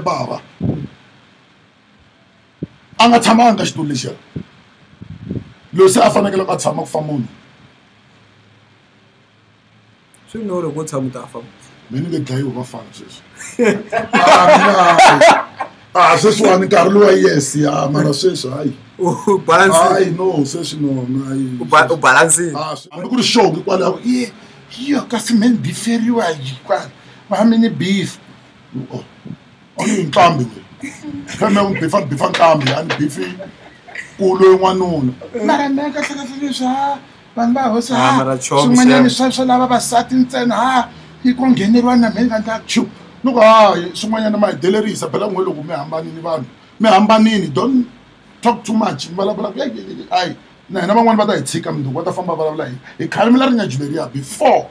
baba anga thamanga xitulu lexiya loyi se a fanekele a tshama ku fa munhu swi no loko tshama ta fa mina nge dlayiwa vafana sweswi sweswiwani nkarhi lowa yes ya mara sweswi hayi hayi no sweswi no u balancing hambi ku ri show hikwalaho iyo kasi men biferiwa va mini beef only nqambi khame bifa nqambi ani bifi kulo n'wanuna mara me kahle leswi vanhu va hosi swin'wanyani swa lava vasati ntsena yi ko ngheneriwa na mina nga chu loko swin'wanyana ma hidelerisa phela n'we loko mi hambanini vanhu mi hambanini don't talk too much vulavula ayi na hina van'wani va ta hi tshika mindzuku va ta famba vulavula hi khale mi la rinyajuleriya before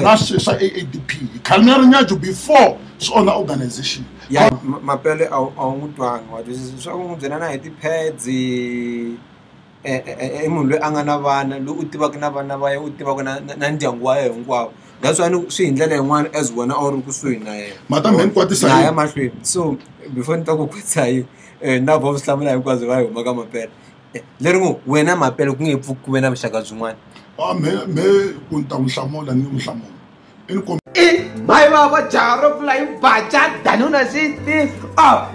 na swilo swa AADP hi khale mi la rinyaju before swi onha organization ya Mapele a wu n'wi twanga wa twisisa swa ku n'wi byela na hi ti-pads munhu loyi a nga na vana loyi u tivaka na vana va yena u tivaka na ndyangu wa yena hinkwawo that's why swi hi ndlela yin'wana as wena a wu ri kusuhi na yena matambe hinkwatisana ya mahlweni so before ni ta ku kwetsa hi na vo swi hlamula hinkwabyo va hi huma ka Mapele leri n'wi wena Mapele ku nge pfuki ku ve na vuxaka byin'wana me ku ni ta n'wi hlamula ni n'wi hlamula Bhai baba jaro fly bacha danuna city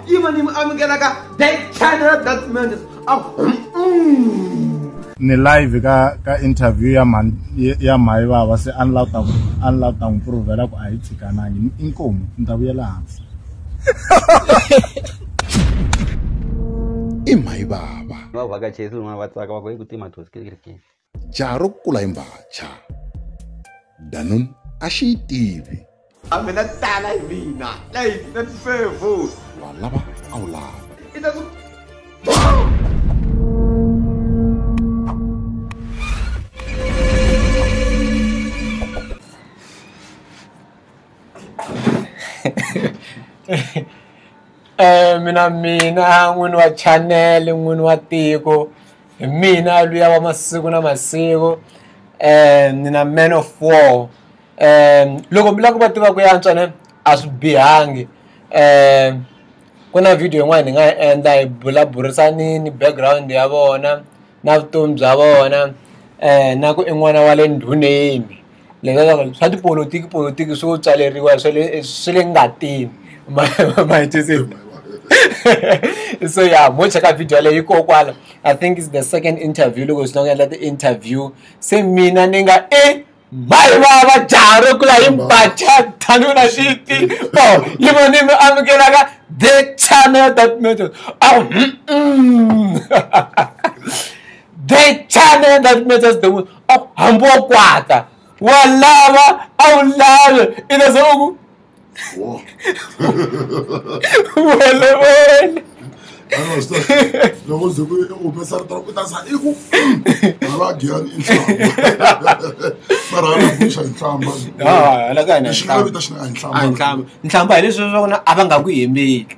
even im amkelaka they channel that man ni live ka interview ya mai baba se unlock ta improvela ku ayi tsikanangi inkomo ndabuyela hansi mai baba va vakachesu ma va tsaka va ku tima thosi ke jaro kula imbacha danun ashi tivi amena tala hi mina like that favor walava awla it doesn't mina n'wini wa channel n'wini wa tiko mina luya wa masiku na masiku nina man of war loko mi lava ku va tiva ku yantswa ne a swi bihangi ku na video yin'wana ni nga endla hi bulaburisanini background ya vona na vutomi bya vona na ku i n'wana wa le ndhuneni leswaku swa tipolotiki swo tswaleriwa swi le ngatini mahetisini so yeah mo cheka video leyi kokwala I think it's the second interview loko swi endla the interview se mina ni nga Bhai baba jaro kula imbacha tanuna shiti yivo ni mi amukelaka the channel that matters the channel that matters the most hambo kwata walava awulave ina zoku wala I was loko zoku umesara tra sa iku ala gian marana busha inhlamba lakana inhlamba leswi swona abanga ku yembeki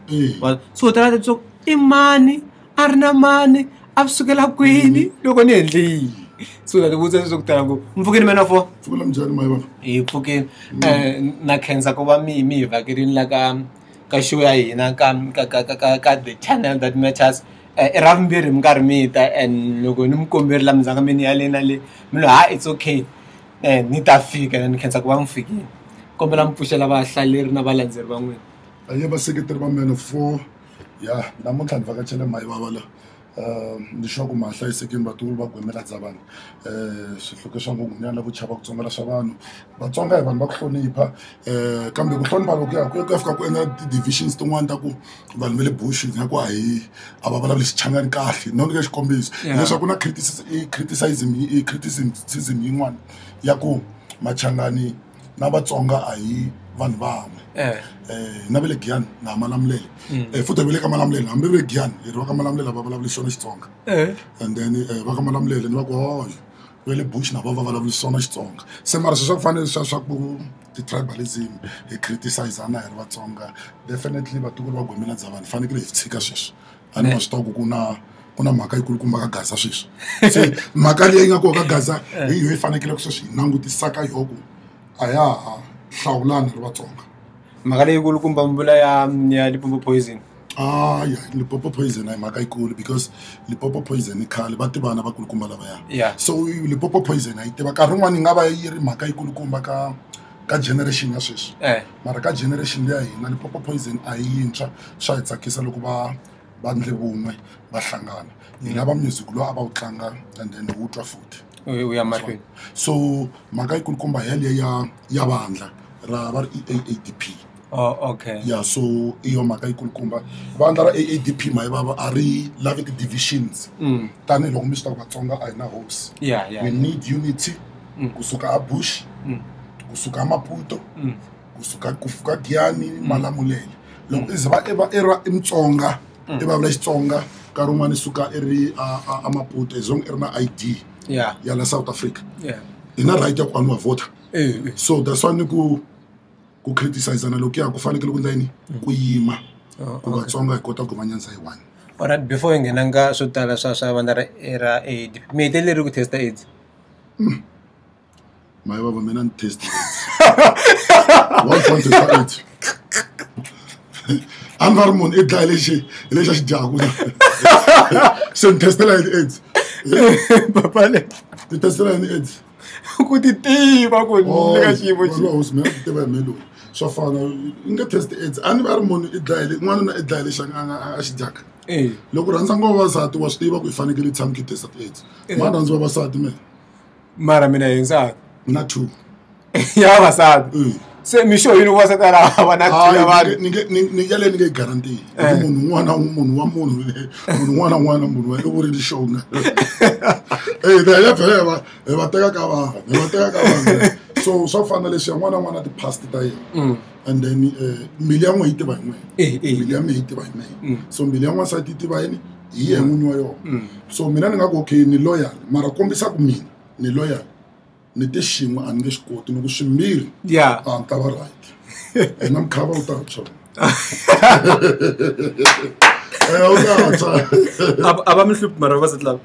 so tala tso imani arina mani abusukela kwini loko ni endli so la tibutsa sokutala ngo mfukeni mena fo fukela mjani mai baba mfukeni na khensa ko ba mi vakirini la ka show ya hina ka the channel that matters eravumbirhi mi karhi mi ta and loko ni mi komberela mizanga mini ya lena le mi lo it's okay ni ta fika ni khensa ku va mi fikile kombela mi pfuxela vahlaleri na valandzeri va n'wina aye vaseketeri va mena fo ya namuntlha ni vakachela mai baba la ni sure ku ma hlayisekini vatukulu va gwemela dza vanhu swihluke swa ngungumanyana vu chava ku tsongela swa vanhu vatsonga hi vanhu va ku hlonipha kambe ku hlonipha loko ya fika ku endla ti-divisions tin'wana ta ku vanhu va le bush nga ku a va vulavuli xichangani kahle no nyika xikombiso leswaku ku na criticism yin'wana ya ku machangani na vatsonga a hi vanhu van'we na vele Giyani na Malamulele futhi vele ka Malamulele hambi vele Giyani hi ri va ka Malamulele va vulavula xona Xitsonga and then va ka Malamulele ni va ku vele bush na va vulavula xona Xitsonga se mara swa ku fanele swa ku ti-tribalism hi criticizana hi ri vatsonga definitely vatukulu va gwemela dza vanhu fanekele hi tshika sweswo a ni ma swi tiva ku na mhaka yikulukumba ka Gaza sweswo se mhaka leyi nga koka ka Gaza hi yo yi fanekele ku sweswi hi langutisaka yoku a ya ha hlawulana ri vatsonga mhaka leyikulu kumba mbula ya Limpopo poison. Yeah, Limpopo poison ay mhaka yikulu because Limpopo poison ikhale va tivana va kulukumba lavaya. Yeah. So Limpopo poison ay tiva nkarhi wun'wani nga va yi ri mhaka yikulukumba ka generation ya sweswi. Mara ka generation leya hina Limpopo poison a yi yintshwa swa hi tsakisa loko va ndle vun'we va hlangana. Hi lava music lowu a va wu tlanga and then wu twa futhi. We are mahlweni. So mhaka yikulukumba yaleyo ya vandla ra va ri AADP. Oh, okay. Yeah, so iyo mhaka yikulukumba vandla ra AADP maye vava a ri lavi ti-divisions tanihiloko mi swi tiva ku Vatsonga a hi na hosi. We need unity kusuka a Bush kusuka Maputo kusuka kufuka Giyani Malamulele loko i ze va era i Mutsonga i vulavula Xitsonga nkarhi wun'wani suka i ri a Maputo as long i ri na ID ya la South Africa i na right ya ku an'wa vota. So that's why ni ku criticize na loko ya ku fanekele ku ndlayini ku yima ku Vatsonga hi kota ku va nyanza hi one. Alright, before hi ngenanga swo tala swa vandla ra AADP mi heteleli ku testa AIDS. My baba mina ni test one to start anvar mun e dlaya lexi xi dyaku se ni testela AIDS. Papale Ti testela AIDS ku ti tiva ku ni ka xiyimo xi hosi mina ti tiva hi melo swa fana i nge test AIDS a ni va ri munhu i dlaya n'wanuna i dlaya lexi a xi dyaka. Loko rhandza ngopfu vavasati wa swi tiva ku i fanekele i tshama ki testa AIDS ma rhandzi vavasati me mara mina hi nsati na two ya vavasati se mi sure yini wasati lava na two ya vanhu ni yale ni nge guarantee munhu un'wana munhu wa munhu un'wana na un'wana munhu wa i vurile xonga ya phela va teka ka vanhu so swa fana leswi n'wana na n'wana ti-past ta yena and then mbilu ya n'we yi tiva hi n'we mbilu ya mehe yi tiva hi mehe so mbilu ya n'wansati yi tiva yini hi ye n'winyi wa yona. So mina ni nga ku okay ni loyal mara kombisa ku mina ni loyal ni te xin'we a ni nge xi koti ni ku swimbirhi a ni ta va right na mkhava u ta tshwa a va mi hluphi mara vavasati lava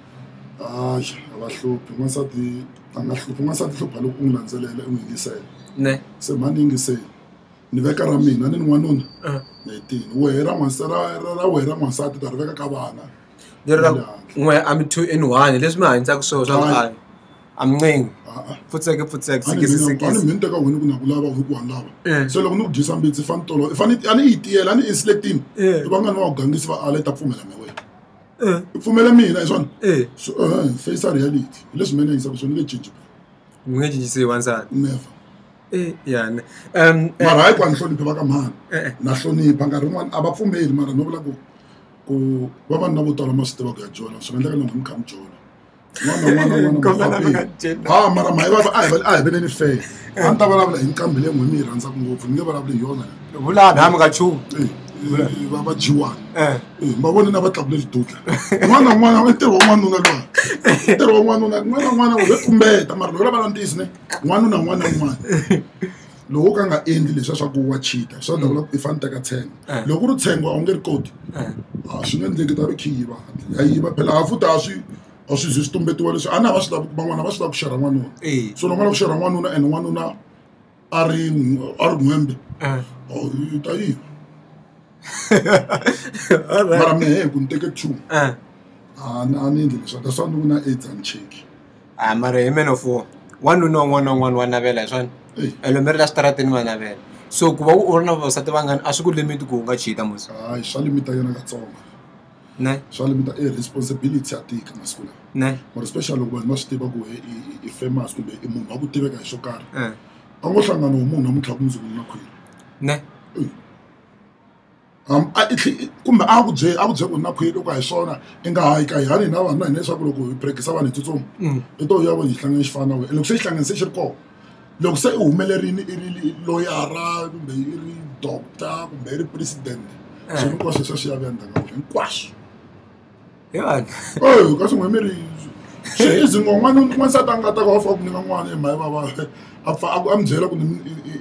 a va hluphi n'wansati a nga hluphi n'wansati hlupha loko u n'wi landzelela u n'wi yingisela se mhani yingiseli ni veka ra mina ni n'wanuna ni hetini wehe ra wehe ra n'wansati ta ri veka ka vana leri ra n'we a mi 2 in 1 leswi mi hanyisaka swona swa ku amncengi futseke ani mi ni teka wena ku na ku lava hi ku lava se loko ni ku dyisa mbitsi fani tolo a ni yi tiyela a ni inselectini i vangani va ku gangisi va ale ta pfumela me wena i pfumela mina hi swona so face reality hi leswi mina yisaka swona ni nge cinci mi nge cincisi wansati never mara hayi ku a ni hloniphi va ka mhani na hlonipha nkarhi wun'wani a va pfumeli mara no vula ku vavanuna vo tala ma swi tiva ku ya jona swi nga endleka na mi kha mi jona mara mahi vava a hi veneni fair a ni ta vulavula hi nqambi leyi n'we mi yi rhandzaka ngopfu ni nge vulavuli hi yona vulani hami ka chumu va jiwani ma voni na va tlakule xidudla n'wana na n'wana i ntirho wa n'wanuna lowa ntirho wa n'wanuna n'wana na n'wana u ve tumbeta mara loko lavana ntisi ne n'wanuna n'wana na n'wana loko ka nga endli leswiya swa ku wa cheater swa ta vula ku i fane teka tshenga loko ri tshengwa a wu nge ri koti swi nga endleki ta ri khi yiva ya yiva phela a futhi a swi zi swi tumbetiwa leswi a ni a va swi lava van'wana va swi lava ku xerha n'wanuna so loko va lava ku xerha n'wanuna and n'wanuna a ri n'hwembe i ta yiva mara mehe ku ni teke 2 a ni endli leswi that's why ni ku na AIDS a ni cheki mara hi man of war wanuna un'wana na un'wana wa navela hi swona lombe ri la xitarateni va navela so ku va u ri na vavasati vangani a swi ku limiti ku u nga cheata mos hayi swa limita yena katsonga swa limita responsibility ya tika masiku lawa mara especially loko vanhu va swi tiva ku i famous kumbe i munhu wa ku tiveka hi swo karhi a ngo hlangana hi munhu a mutlha ku muzukulu na khwiri kumbe a ku byele ku na khwiri loko hi swona i nga hayi ka hina na vanhu na hina leswaku loko hi practice vanhu hi tsutsuma i to ya vona hi hlangane xi fana na wena loko se xi hlanganise xi ri kona loko se i humelerini i ri loyara kumbe i ri doctor kumbe i ri president swi hinkwaswo sweswo swi ya vuya hinkwaswo kasi n'we mi ri swi izi n'wansati a nga ta ka wa fika ku nyika n'wana hi mhayi vava a mi byela ku ni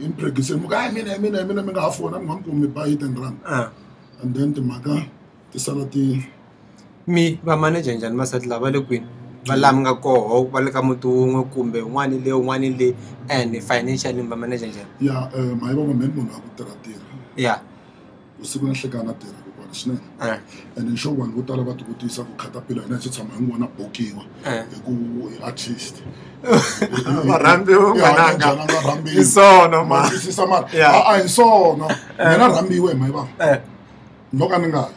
impregiseni muka hayi mina mi nga ha fona mi nga mi kumi ba hit and run and then timhaka ti sala ti mi va manager njhani masati lava le kwini va laha mi nga koho va le ka muti wun'we kumbe un'wana le and financially mi va manager njhani ya mhayi vava mani munhu a ku tirha Yeah. Usiku na hlekana tirha ku kona swinene. And nxo vanhu vo tala va ti vutisa ku Khatapila hina hi tshama hi n'wana bokiwa hi ku artist. Varambi n'wananga hi sono ma twisisa mara a hi sono mina rhambiwe hi va no ka ni nga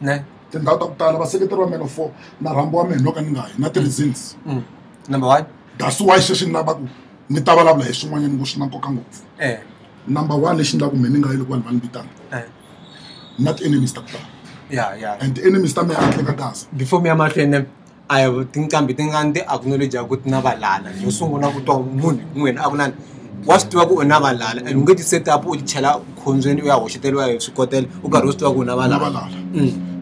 ne tindhawu ta ku tala vaseketeri va meno 4 na rhambo wa mina no ka ni nga na ti-reasons. Number 1 that's why sweswi ni lava ku ni ta vulavula hi swin'wanyana ku swi na nkoka ngopfu. Number 1 lexi ndlaku mina ni nga yi loko vanhu va ni vitana na ti-enemies ta ku tala. Yeah. And ti-enemies ta mina a tleka gaza before mi ya mahlweni a hi tinqambi tin'wana ti-acknowledge ku ti na valala yo sungula ku twa munhu n'wini a ku nani wa swi tiva ku u na valala and u nge ti set up u ti chela khombyeni u ya hoxeteliwa hi swikotela u karhi u swi tiva ku u na valala.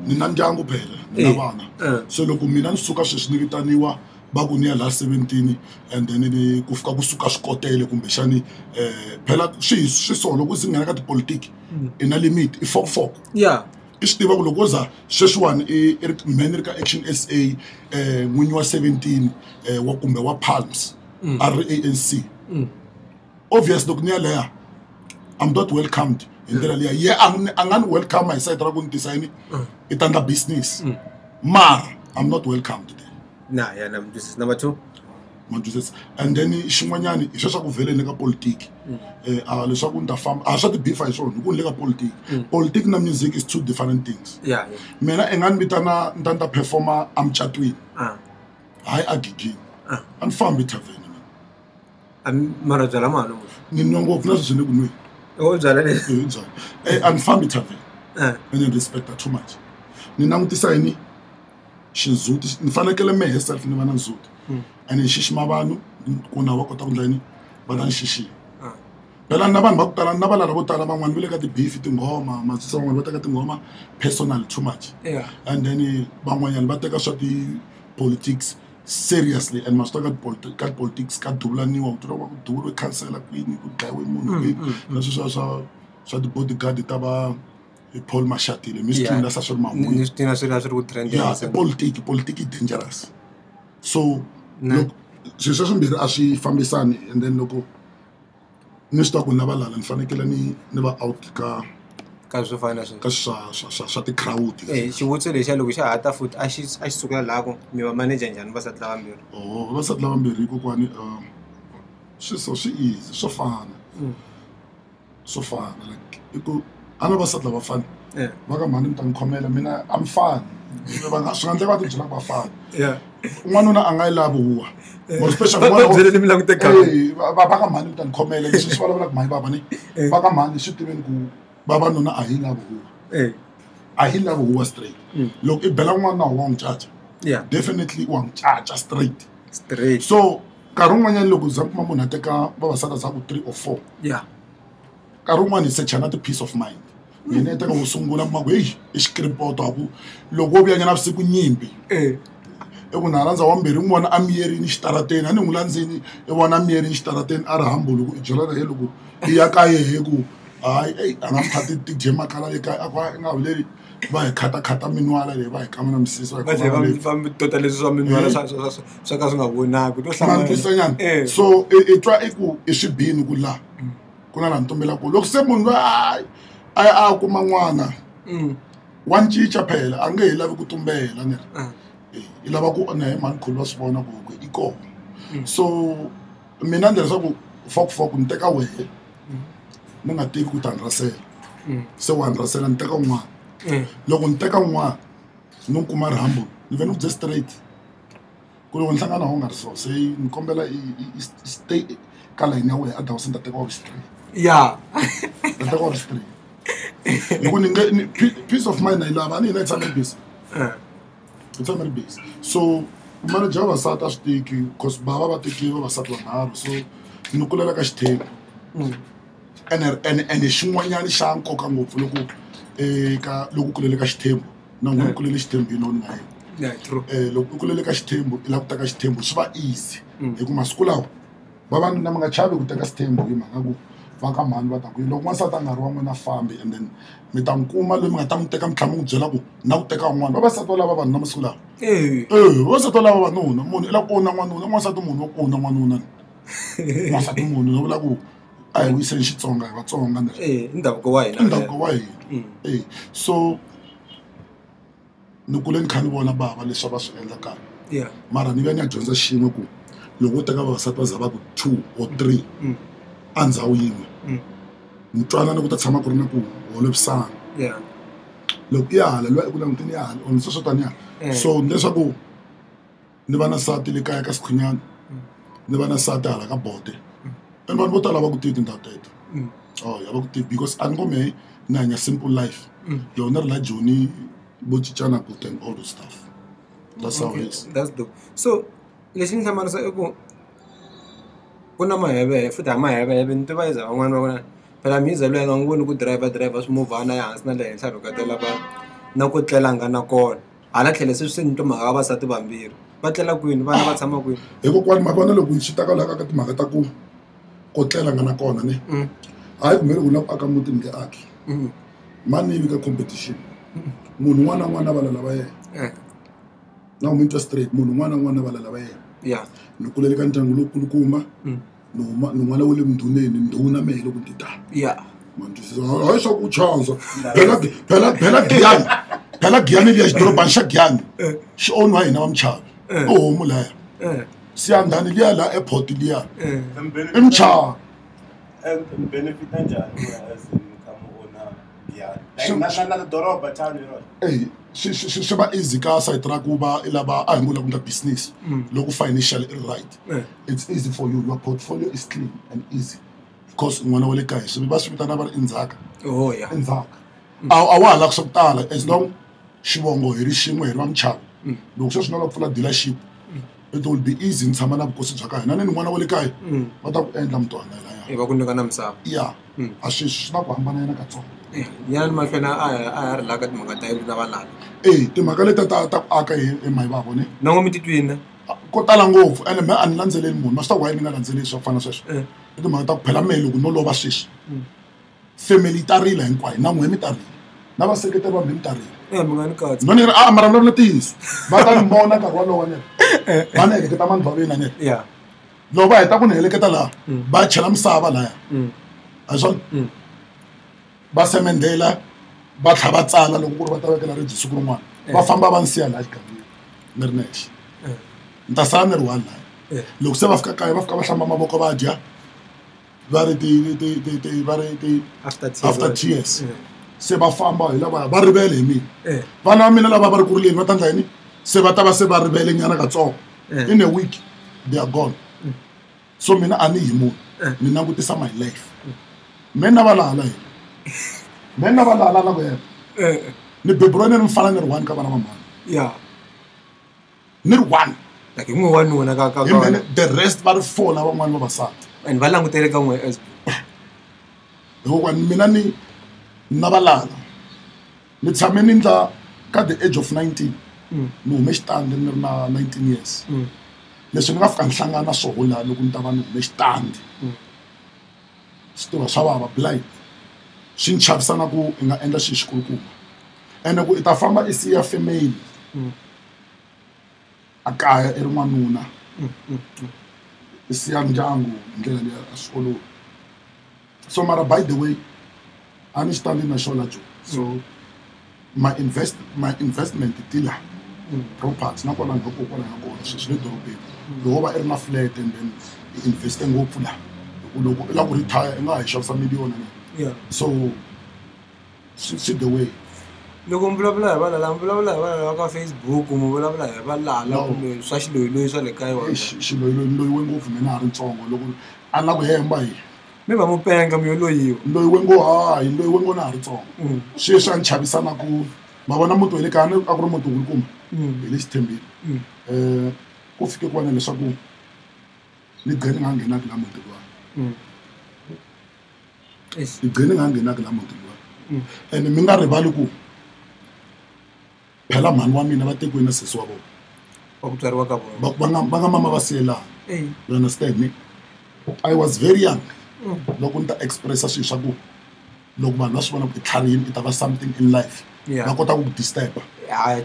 Ni na ndyangu phela na vana so loko mina ni suka sweswi ni vitaniwa va ku ni ya la 17 and then ni ku fika kusuka swikotele kumbexani phela swi so loko si nghena ka tipolitiki i na limit i fokfoko. Yeah. I swi tiva ku loko za sweswiwani i ri mhani ri ka Action SA n'winyi wa 17 wa kumbe wa Palms a ri ANC. Obvious loko ni ya leya I'm not welcomed hi ndlela liya ye a nga ni welcome hi side ra ku ni tisa yini i ta endla business mara I'm not welcomed there. This is number 2. And then xin'wanyani hi sweswa ku vhele ni ka politiki leswaku ni ta famba a swa ti beef hi swona hi ku ni le ka politiki. Politiki na music is 2 different things. Mina i nga ni vitana ni ta performa amucatwini hayi a gigini a ni fambi thaveni mara byala mali ni nwa ngopfu na sweswi ni ku nweni o byala leswi a ni fambi thaveni and ni respecta too much ni langutisa yini xindzhuti ni fanekele mehe self ni va na ndzhuti and ni xixima vanhu ku na va kota ku ndla yini va ta ni xixima phela na vanhu va ku tala na valala vo tala van'wani va le ka ti-beef tinghoma matsisa van'wani va teka tinghoma personal too much and then van'wanyani va teka swa ti-politics seriously and maswi ta ka politics ka duvulaniwa ku tiva ku duvuriwe khansela kwini ku dlayiwe munhu kwini na sweswiya swa ti-bodyguard ta va Paul Mashatile mi swi tlula sa swi ri mahungu swi ku trend politiki dangerous so loko swilo swimbirhi a swi fambisani and then loko ni swi twa ku na valala ni fanekele ni va out ka swo fana ka swa ti-crowd. Xivutiso lexiya loko xa hata futhi a xi sukela laha mi va manager njhani vasati lava vambirhi? Vasati lava vambirhi kokwani swi easy swo fana like i ku a na vasati lava fani va ka mhani mi ta ni khomela mina I'm fine swi nga endleka va ti byela ku va fani n'wanuna a nga yi lavi huwa especially va ka mhani mi ta ni khomela leswi swi vulavulaka mhani vava ni va ka mhani swi tiveni ku vavanuna a hi lavi huwa a hi lavi huwa straight loko i bela n'wana wa n'wi caca definitely wa n'wi caca straight so nkarhi wun'wanyana loko za kuma munhu a teka vavasati za ku 3 or 4 nkarhi wun'wani hi secha na ti-peace of mind mina yi teka wo sungula maku heyi i xikripoto a ku loko wo vuyanya navusiku nyimpi i ku na rhandza wambirhi n'wi vona a miyerini xitarateni a ni n'wi landzeni i vona a miyerini xitarateni a ri hambo loko i byela na ye loko i ya ka yehe ku hayi a nga mi khati ti-je makala le kaya a nga huleri va hi khata minwala leyi va hi kama na misisi tota leswi swa minwala swa ka swi nga vonaki to hlanganisanyana so i twa i ku i swi bini ku laha ku na laha ntumbelaka loko se munhu loyi a kuma n'wana wa ncinca phela a nge hi lavi ku tumbela ni i lava ku na hi mhani khulu va swi vona ku i kona so mina ni leswaku fokufoko ni teka wehe ni nga tivi ku ta ni rasela se wa ni rasela ni teka un'wana loko ni teka un'wana ni n'wi kuma rihambo ni ve ni ku bye straight ku loko ni hlangana ho nga ri so se ni kombela i stay ka layini ya wehe a dawuse ni ta teka wa straight ni teka wa straight loko ni nge peace of mind na yi lava a ni hina hi tshame ri busy hi tshame ri busy so manager wa vavasati a swi tiki because bava va tekile vavasati vanharhu so ni kulela ka xithengo ene xin'wanyana xa nkoka ngopfu loko u kulele ka xithembu na n'wina u kulele xithembu yini ni nga yini loko u kulele ka xithembu i lava ku teka xithembu swi va easy hi ku masiku lawa vavanuna mi nga chavi ku teka xithembu hi mhaka ku va ka mhani va ta ku loko n'wansati a nga ri wa n'wina fambi and then mi ta n'wi kuma loyi mi nga ta n'wi teka mi tlhela mi n'wi byela ku na ku teka un'wana vavasati va lava vanhu na masiku lawa vavasati va lava vanuna munhu i lava ku ona n'wanuna n'wansati munhu wa ku ona n'wanuna n'wansati munhu no vula ku a hi wiseni Xitsonga hi Vatsonga ndhavuko wa hina ndhavuko wa hina so ni kule ni kha ni vona bava leswi va swi endla kaya mara ni ve ni ya dyondza xin'we ku loko u teka vavasati va za va ku 2 or 3 a ndhawu yin'we ntwanano ku ta tshama ku ri na ku holovisana loko ya hala loyi eku languteni ya hala or swo tani ya so leswaku ni va na nsati le kaya ka Sikhwenyana ni va na nsati hala ka Bote and vanhu vo tala va ku tivi tindhawu teto ya va ku tivi because a ni ngo mehe ni hanya simple life loko ni ri la Joni vo cincana good and all the stuff that's how it is. That's dope. So lexi ni hlamarisa i ku ku na maheve futhi a maheve ni tiva iza van'wana va vona phela miza loyi nga n'wi voni ku driver swimovhana ya hansi na le henhla rhukatela va na ku tlelanga na kona hala tlhelo se swi ni twa mhaka vavasati vambirhi va tlela kwini vana va tshama kwini hikokwani ma vona loko swi ta ka timhaka ta ku tlelanga na kona ni hayi kumbe loko na ku aka muti nge aki mani yi ka competition munhu n'wana na n'wana va lava yena na u minta straight munhu n'wana na n'wana va lava yena ni kulele ka ndyangu lowukulukumba ni n'wana wa le mndhuneni ndhuna mehe loko ni ta mandisisa hayi swa ku chanza phela giyani liya xidorobani xa giyani xi onwa hina va muchavi homu laya siyandhani liya la airport liya i muchavi swi va easy ka site ra ku va i lava a hi ngo lava ku endla business loko financial right it's easy for you, your portfolio is clean and easy because n'wana wa le kaya swi va swi vitana va ri endzhaka endzhaka a wa ha lava swa ku tala as long xivongo hi ri xin'we hi ri va muchavi loko sweswi na lava pfula dealership it will be easy ni tshama na vukosi bya ka hina ni n'wana wa le kaya va ta ku endla mutwana laya va ku nyika na misava a swi na ku hambana yena katsongo yani mahlweni a ri laka timhaka ta yena na valala timhaka leti ta ku aka hi mayi va vone na n'wi mi titwini ko tala ngopfu ene me a ni landzeleli munhu ma swi ta ku hayi ni nga landzeleli swa ku fana sweswo i timhaka ta ku phela mehe loko no lova sweswi family yi tarila hinkwayo na n'we mi tarile na vaseketeri va mi tarile mi nga ni katsi no ni ri mara mi vulavula ntiyiso va ta ni vona nkarhi walowo neri va ni heleketa mani baveni neri loko va heta ku ni heleketa laha va chela misava laya a swona va semendela va tlha va tsala loko ku ri va ta vekela ribyi siku rin'wana va famba va ni siya laha xigangeni ni ri nexe ni ta sala ni ri one laha loko se va fika kaya va fika va hlamba mavoko va dya va ri after tears se va famba hi lavaya va rivele hi mina vana va mina lava va ri ku rileni va ta endla yini se va ta va se va rivele nyana katsongo in a week they are gone so mina a ni hi munhu ni langutisa my life me na va lala hina me na va lala na ku hela ni beburiwe ni ri mfana ni ri one ka vana va mhani ni ri one like n'we wanuna ka the rest va ri 4 na van'wana vavasati and va langutele ka n'we as hikokwani mina ni na valala ni tshame ni ndla ka the age of 19 ni hume xitandi ni ri na 19 years leswi ni nga fika ni hlangana na swola loko ni ta va ni hume xitandi swi tiva swa vava blind swi ni chavisana ku i nga endla xilo xikulukumba ene ku i ta famba i siya family a kaya i ri n'wanuna i siya ndyangu hi ndlela leyi a swi olovi so mara by the way a ni xitandi na xona jo so my investment ti la property nakona ni kokwala na kona sweswi le dorobeni loko va i ri na flat and then i investe ngopfu la loko i la ku retire i nga ha yi xavisa miliyoni so swi the way loko mi vulavula hi valala mi vulavula hi valala ka Facebook mi vulavula hi valala kumbe swa xiloyiloyi swa le kaya wa xiloyiloyi ni loyiwe ngopfu mina ha ri ntsongo loko a ni la ku hemba hi mi va mu penga mi yo loyiwa loyiwe ngo hayi loyiwe ngo na ha ri ntsongo sweswi a ni chavisana ku ma vona muti wa le kaya a ku ri muti wukulukumba hi le xithembeni ku fike ku vana leswaku ni gqine nga nghenaki la muti luwa ni gqine nga nghenaki la muti luwa and mi nga rivali ku phela mhani wa mina va tekiwe na sesi wa vona wa ku tswariwa ka vona va nga mama va siyelana you understand me I was very young loko ni ta expressa swilo swa ku loko vanhu va swi vona ku i tlharihini i ta va something in life va kota ku disturb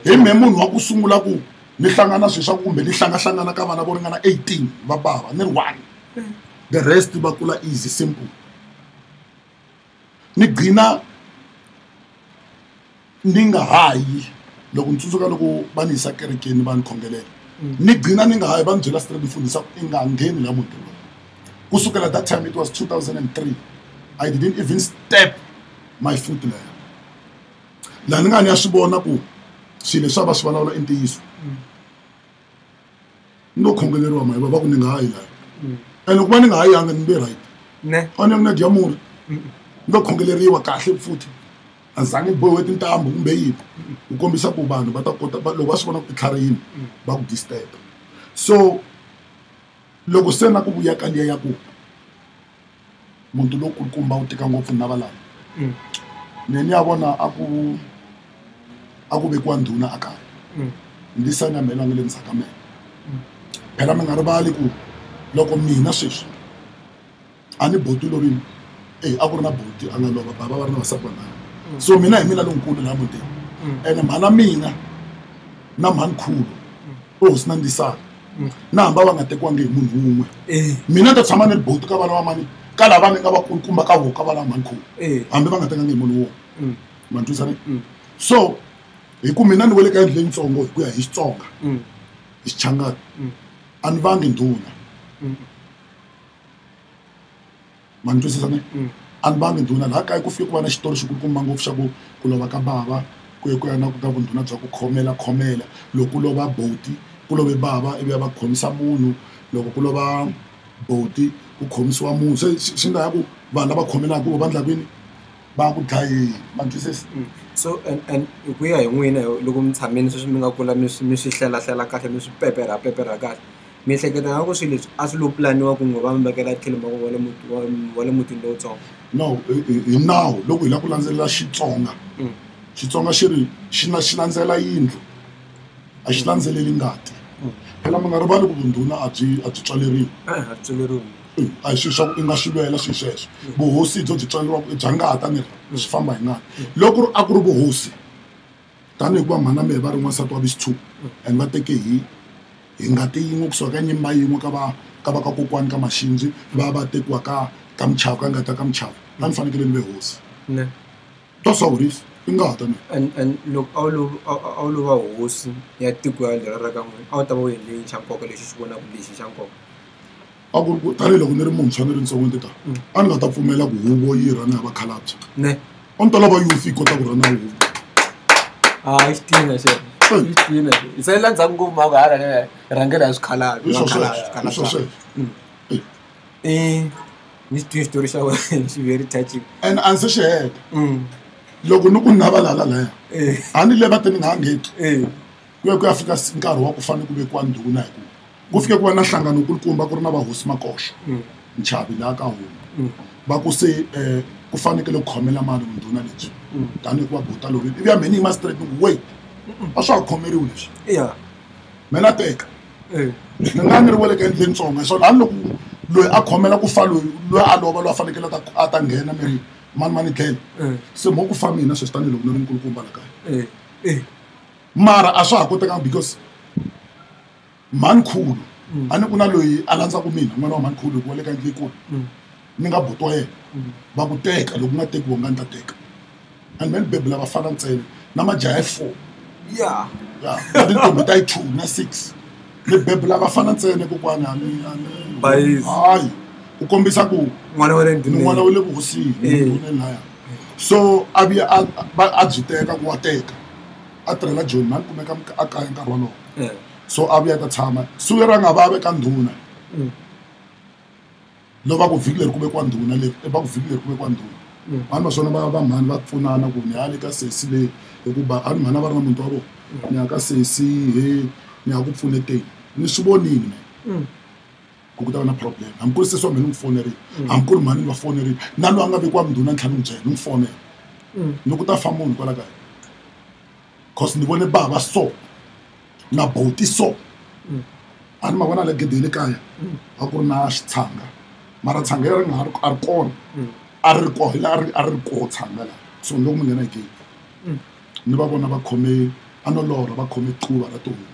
hi me munhu wa ku sungula ku ni hlangana swilo swa ku kumbe ni hlangana ka vana vo ringana 18 va bava ni ri one the rest va kula easy simple ni gcina ni nga hayi loko ni tsundzuka loko va ni yisa kerekeni va ni khongelela ni gcina ni nga hayi va ni byela straight ni fundisa ku i nga ngheni la muti loyi kusukela that time it was 2003 I didn't even step my foot there laha ni nga ni ya swi vona ku swilo leswi va swi vulavula i ntiyiso no khongeleriwa mayi va ku ni nga hayi laha ene ku va ni nga hayanga ni nge right a ni na dyamuri no khongeleriwa kahle futhi a zange bohiwe tintambu kumbe yini ku kombisa ku vanhu va ta kota loko va swi vona ku tlharihini va ku disturb so loko se na ku vuya ka liya ya ku munhu lokulukumba wu tika ngopfu na valala ni ya vona a ku vekiwa ndhuna a kaya ndi sanamela nga le ndzhaka mehe phela mi nga rivali ku loko mina sweswi a ni boti lovini a ku ri na boti a nga lova bava va ri na vasati vanharhu so mina hi mina lonkulu laha mutini ene mhana mina na mhanikhulu hosi na ndisana na hamba va nga tekiwangi hi munhu wun'we mina ta tshama ni ri boti ka vana va mani ka lava ni nga va kulukumba ka vo ka va la mhanikhulu hambi va nga tekangi hi munhu wun'we ma twisani so hi ku mina ni wele ka yindlu leyitsongo hi ku ya hi Xitsonga hi Xichangani a ni vangi ndhuna ma ni twisisani a ni vangi ndhuna laha kaya ku fike ku va na xitori xikulukumba ngopfu xa ku lova ka bava ku ya na ku ka vundhuna bya ku khomela loko ku lova boti ku love bava ivi va khomisa munhu loko ku lova boti ku khomisiwa munhu se xi nga ya ku vanhu lava khomelaka va endla kwini va ku dlayeni ma twisisi so and ku ya hi n'wina loko mi tshamini sweswi mi nga kula mi swi hlela kahle mi swi pepera kahle mi ehleketa nga ku swilo leswi a swi lo pulaniwa ku n'wi va mi vekela tlhelo ma wa le mutini lowutsongo no hi nawu loko hi lava ku landzelela Xitsonga xi ri xi landzelela yindlu a xi landzeleli ngati phela mi nga rivali ku vundhuna a byi tswaleriwi a hi swilo swa ku i nga swi lwela swilo sweswo vuhosi byo byi tswaleriwaka bya ngata ni ri swi famba hi ngati loko a ku ri vuhosi tanihi ku va mhana mehe va ri n'wansati wa visithu and va teke hi ngati yin'we kusuka ka nyimba yin'we ka va ka kokwani ka maxindzi va tekiwa ka michavo ka ngati ka michavo a ni fanekele ni ve hosi to sawurisa i ngata ni and loko a wu lova hosi ya tiko ya lera ra ka n'wina a wu ta va u endle xa nkoka lexi xi vonaka lexi xa nkoka a ku ri tanihiloko ni ri muntshwa ni ri ntsongo ni ta a ni nga ta pfumela ku huvo yi rhana ya vakhalabya a ni ta lava yufi yi kota ku rhana huvo xitina xitina hi salela ndzhaku ngopfu mhaka hala rhangela hi swikhalabyi ni xi twi xitori xa wena xi very touching and a ni se xi heta loko ni ku ni na valala laya a ni le va te ni nga ha ngheni ku ya fika nkarhi wa ku fanele ku vekiwa ndhuna hi ku fike ku va na nhlangano kulukumba ku ri na vahosi makoxa nchavi laha ka homu va ku se ku fanekele ku khomela mali vundhuna lebyi tanihi ku va bota lovini ivi ya mheni yima straight ni ku wait a swa ha khomeriwi leswi mena teka ni nga ni ri wele ka endleni tsonga so lani loko loyi a khomela ku fa loyi a lova loyi a fanekele a ta nghena miri mani tlhela se mo ku fa mina sweswi tanihiloko ni ri nkulukumba la kaya mara a swa ha kotekanga because mhanikhulu a ni ku na loyi a landzaka mina n'wana wa mhanikhulu ku wa le ka endlekulu ni nga botiwa yena va ku teka loko ku nga tekiwa nga ni ta teka and me ni bebula vafana ntsena na majaha 4 na tintombi ta 2 na 6 ni bebula vafana ntsena kokwani hayi ku kombisa ku n'wana wa le vuhosini laya so a vuya a byi teka ku wa teka a tirhela John mani kumeka a kaya nkarhi wolowo so a vuya ta tshama suwe ra nga vave ka ndhuna lo va ku vhiki leri ku vekiwa ndhuna va ku vhiki leri ku vekiwa ndhuna vanhu naswona va mhani va pfunana ku ni ya le ka sesi leyi hikuva a ni mhana va ri na muti wa vona ni ya ka sesi ni ya ku pfuneteni ni swi vonile ku ta va na problem hambi ku ri sesi wa mina ni n'wi fonerile hambi ku ri mhani ni va fonerile na loyi a nga vekiwa ndhuna ni tlhela ni n'wi byela ni n'wi fonela ni ku ta fa munhu kwala kaya cause ni vone bava so na boti so a ni ma vona le gede le kaya a ku ri na xitshanga mara tshanga leri nga a ri kona a ri ko tshanga la so loko mi nghena hi gate ni va vona va khome a no lorha va khome quva ra tihomu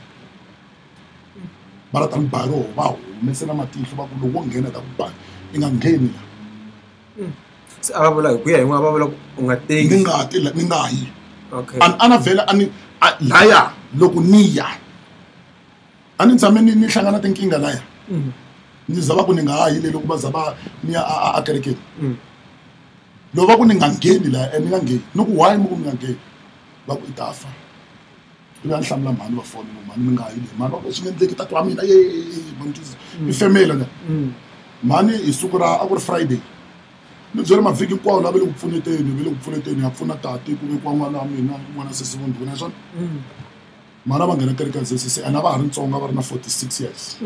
va ra ta ni ba roho va humesela matihlo va ku loko wo nghena ta ku ba i nga ngheni la abavula hi ku ya hi n'wana va vula u nga teki ni nga yi okay ana vhela laya loko ni ya a ni tshame ni hlangana tinkinga laya ni zava ku ni nga yi loko va zava ni ya a kerekeni loko va ku ni nga ngheni laya ni nga ngheni ni ku why mi ku ni nga ngheni va ku i ta fa ivi a ni hlamula mhani va fona mhani mi nga yi leyi mhani va swi nga endleki tati wa mina i femela nga mhani hi siku ra a ku ri Friday ni byele mavhiki hinkwawo la ve le ku pfuneteni ya pfuna tati ku vekiwa n'wana wa mina n'wana sesi vundhuna ya swona mhani va nghena kereka se and a va ha ri ntsongo va ri na 46 years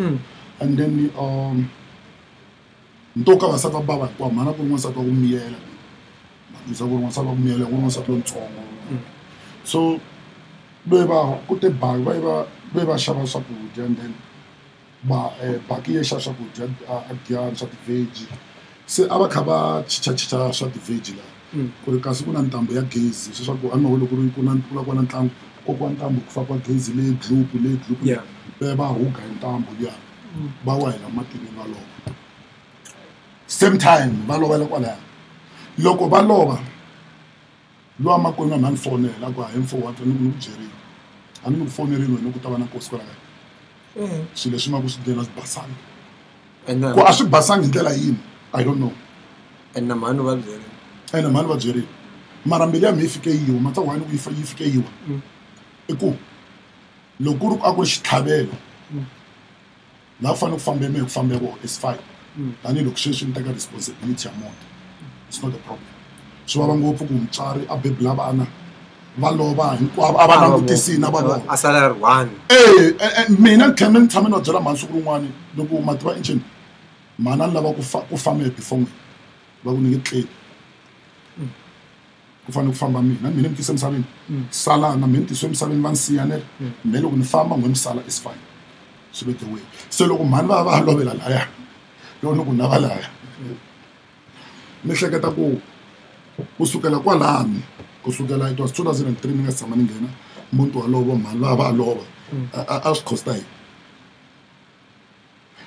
and then ntoka vasati va bava hinkwawo mhani a ku ri n'wansati wa ku miyela ku ri n'wansati wa ku miyela ku ri n'wansati lontsongo so kute baki ve va xava swakudya and then baki ye xava swakudya a dya swa ti-veg se a va kha va chichachicha swa ti-veg laha ku ri kasi ku na ntambu ya gezi swe swa ku a ni maholo ku ri ku la na ntlangu kokiwa ntambu ku fakiwa gezi le dlupu ve va huga hi ntambu liya va wela matini va lova same time va lovela kwalaya loko va lova lowa makwenu a ni fonela ku hayi mfo wata ni ku byerile a ni ku fonerile wena ku ta va na nkosi kwalaya swilo leswi ma ku swi ndlela swi basanga ku a swi basanga hi ndlela yini I don't know and na mhani va byerile ene mhani va byerile mara mbili ya mi yi fike yiwa matsa why ni ku yi fike yiwa i ku loko ku ri a ku ri xitlhavelo laha ku fanele ku fambe mehe ku fambe vona is fine tanihiloko sweswi ni teka responsibility ya mona it's not a problem swi vava ngopfu ku mutswari a bebula vana va lova hinkwavo a va langutisini na va vona a sala ri one mina ni tlhela ni tshame ni va byela mhani siku rin'wana loko mativa enceni mhani a ni lava ku famba hi before n'wina va ku ni nge tleli ku fanele ku famba mina ni tise emisaveni sala na mina ni tisiwe emisaveni va ni siya ni ri me loko ni famba n'we misala is fine swi ve the way se loko mhani va lovela laya loko ni ku na va laya ni hleketa ku kusukela kwalani kusukela it was 2003 ni nga tshama ni nghena muntu walovo mhani va lova a swi costa yini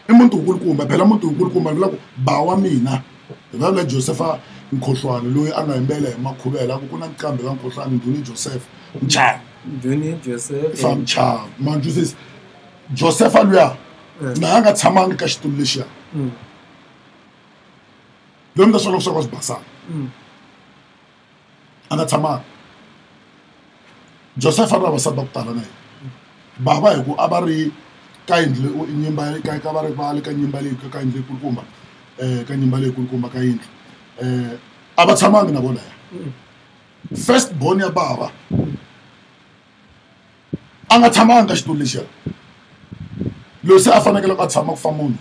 i muntu nkulukumba phela muntu nkulukumba ni la ku ba wa mina hi vulavula Josepha Nkhohlwane loyi a nga yimbela hi makhuvela ku na nqambi ka Nkhohlwane Ndhuni Joseph Mchava Ndhuni Joseph fa Mchava manjusisi Josepha luya na a nga tshamangi ka xitulu lexiya loyi mi ta swona swa swi basanga a nga tshamanga Joseph a ri vavasati va ku tala na yena bava hi ku a va ri ka yindlu nyimba ka va ri va le ka nyimba leyi ka yindlu yikulukumba ka nyimba leyikulukumba ka yindlu a va tshamangi na vona first born ya bava a nga tshamanga ka xitulu lexiya loyi se a fanekele ku a tshama ku fa munhu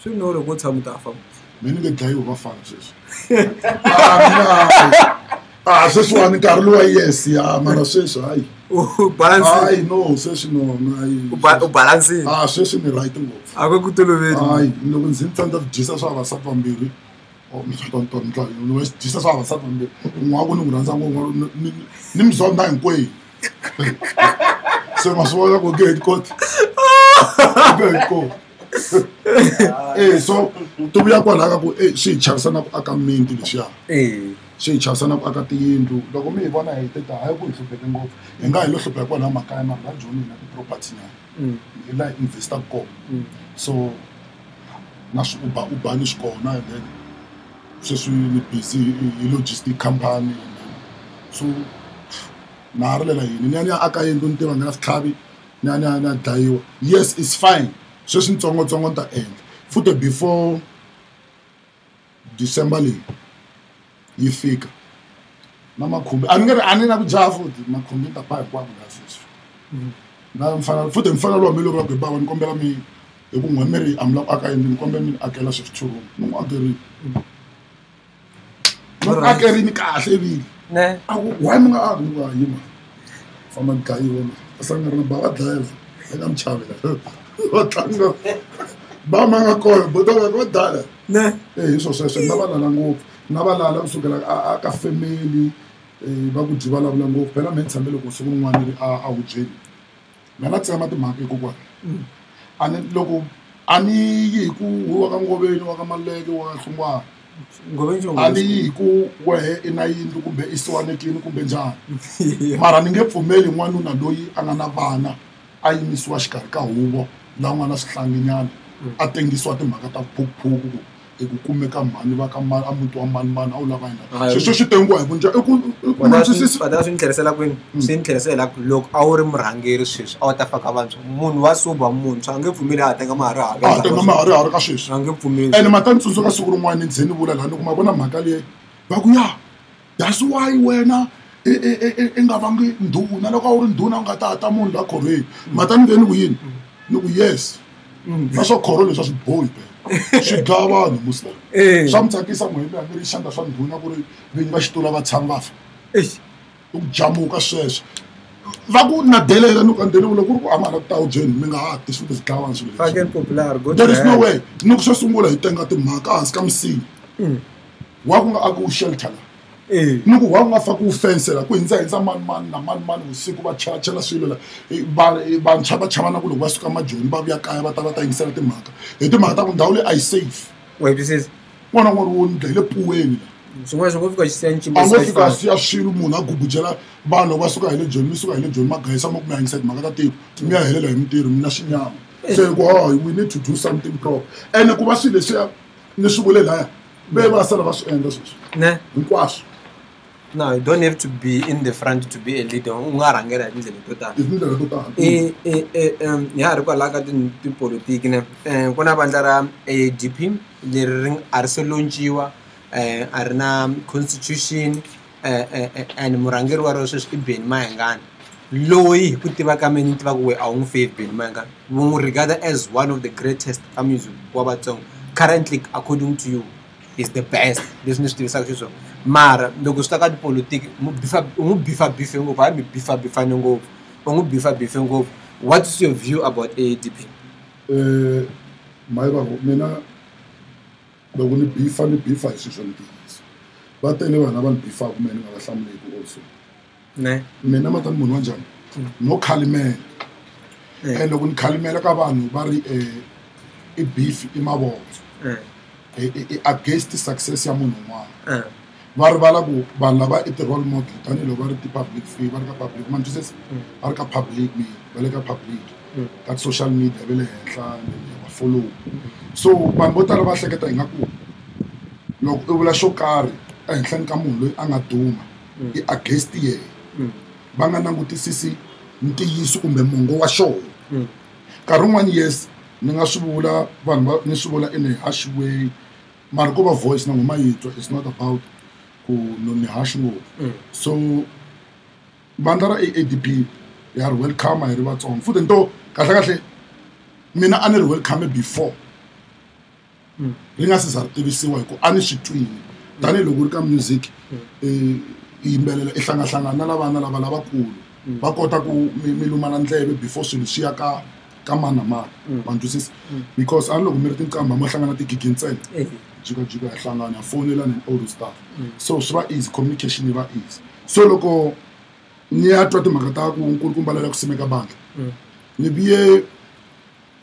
swi no loko u tshama u ta fa mina nge dlayiwi vafana sweswi sweswiwani nkarhi luwa yes ya mara sweswi hayi hayi no sweswi no u balansini sweswi ni right ngopfu a ku toloveli hayi loko ndzi ni tsandza dyisa swa vavasati vambirhi dyisa swa vavasati vambirhi n'waku ni n'wi rhandza ngopfu ni mi zonda hinkwehi se ma swi vona ku gate court so to vuya kwalaha ka ku swi hi chavisana ku aka mimiti leswiya swi hi chavisana ku aka tiyindlu loko mi hi vona hi teta hayi ku hi hlupheke ngopfu hi nga hi lo hlupheka kwalaha makaya mara la joni na ti-property nyana hi laha hi investaka kona so na swi ubani swi kona and then sweswi ni busy hi logistic company so na ha rilela yini ni ya aka yindlu ni tiva ni na switlhavi ni ya dlayiwa yes it's fine sweswi ntsongotsongo ni ta endla futhi before December leyi yi fika na makhumbi a ni na ku jaha futhi makhumbi ni ta ba hinkwavo la sweswi na mfana futhi mfana lowa mi lovaka hi bava ni kombela mi hi ku n'we mi ri a mi lava ku aka yindlu ni kombela mi ni akela sweswi churumu ni n'wi akerini ni akerini kahle evile a ku why mi nga aki ni ku hayi ma famba ni dlayiwa a sangana na bava dlayela eka Mchavela va tlanga ba ma nga kona boto va dala hi swo sweswo na valala ngopfu na valala kusukela ka family va ku dyi vulavula ngopfu phela me ni tshame loko siku rin'wana ri a hubyeni me na tsema timhaka hikokwana loko ani yi ku wa ka Ngoveni wa ka Maleke wa ka Hlungwane ani yi ku wehe ina yindlu kumbe isiwanekini kumbe njhani mara ni nge pfumeli n'wanuna loyi a nga na vana a yimisiwa xikarhi ka huvo laha nga na swihlanginyana a tengisiwa timhaka ta phukuphuku hi ku kumeka mhani va ka muti wa mani a wu lava yina sweswo swi tengiwa hi vunja swi ni tlherisela kwini swi ni tlherisela loko a wu ri murhangeri sweswi a wu ta faka vantshwa munhu wa suba muntshwa a nge pfumeli a tenga maharihari ka sweswi a nge pfumeli ene mata ni tsundzuka siku rin'wana ni ndze ni vula laha loko ma vona mhaka leyi va ku ya that's why wena i nga vangi ndhuna loko a wu ri ndhuna u nga ta munhu la khorhweni mata ni ve ni ku yini ni ku yes na swa khorho leswi a swi bohi swi dlaya vanhu muslim swa mi tsakisa muhembe a nge ri xandla swa ndhuna ku ri vinyi va xitula va tshama va fa i ku jamuka sweswo va ku nadelela ni ku andzelevula ku ri ku amala ku ta wu byeni mi nga hati swi swi dlaya vanhu swilo there is no way ni ku swo sungula hi tenga timhaka hansi ka misinya wa ku nga aki u shelter ni ku wa ku nga faki u fensela ku hindza mani na mani vusiku va chela swilo la vantshwa va chavana ku loko va suka majoni va vuya kaya va ta yingisela timhaka hi timhaka ta ku ndhawu leyi a yi safe n'wana n'wana wo ndla hi le puweni swin'wana swi ngo fika xisenci a ngo fika siya swilo munhu a gugujela vanhu va suka hi le joni mi suka hi le joni magayisa ma ku mi yingisela timhaka ta tiko mi ya helela hi mintirho mina xinyama se ku we need to do something proper ene ku va swilo leswiya ni swi vule laya ve va sala va swi endla sweswo hinkwaswo. No, you don't have to be in the front to be a leader. Unga rangela hi tindlela to tala. Ya ri kwala ka tipolitiki ne. Ku na vandla ra AADP leri ri a ri se launchiwa a ri na constitution and murhangeri wa rona sweswi i Benny Mayengani. Loyi hi ku tiva ka mina ni tiva ku we a wu n'wi fave Benny Mayengani. We n'wi regard as one of the greatest ka music wa Vatsonga. Currently, according to you, is the best. Leswi ni swi tivisaka xiswona. Mara loko swi ta ka tipolitiki u n'wi bifa ngopfu hayi mi bifane ngopfu u n'wi bifa ngopfu. What is your view about AADP? Mina loko ni bifa hi sweswo ni tiyisa va tele vanhu lava ni bifaka mina ni nga va hlamuleki also mina matani munhu wa njhani no khalimela loko ni khalimela ka vanhu va ri i beef i mavondzo against success ya munhu un'wana va rivala ku vanhu lava i ti-role model tanihiloko va ri ti-public free va ri ka public man twisisa va ri ka public va le ka public ka social media va le henhla va follow so vanhu vo tala va hleketa hi nga ku loko i vula xo karhi ehenhleni ka munhu loyi a nga duma i against yena va nga langutisisi ntiyiso kumbe mongo wa xona nkarhi wun'wani yes ni nga swi vula vanhu ni swi vula in a harsh way mara ko va voice na ngoma yitwa it's not about ku ni harsh ngopfu so vandla ra AADP ya ri welcome hi ri Vatsonga futhi nto kahle mina a ni ri welcome before ri nga si za ri tivisiwa hi ku a ni swi twini tanihiloko ri ka music yimbelela i hlangahlangana na lavana lavakulu va kota ku mi lumana ndleve before swilo swi ya ka mani na mani ma twisisa because a ni loko mi ri tinkamba mo hlangana tigigi ntsena jikajika ya hlangana ya fonelana and all those stuff so swi va easy communication yi va easy so loko ni ya twa timhaka ta ku nkulukumba lela ku simeka bandla ni biye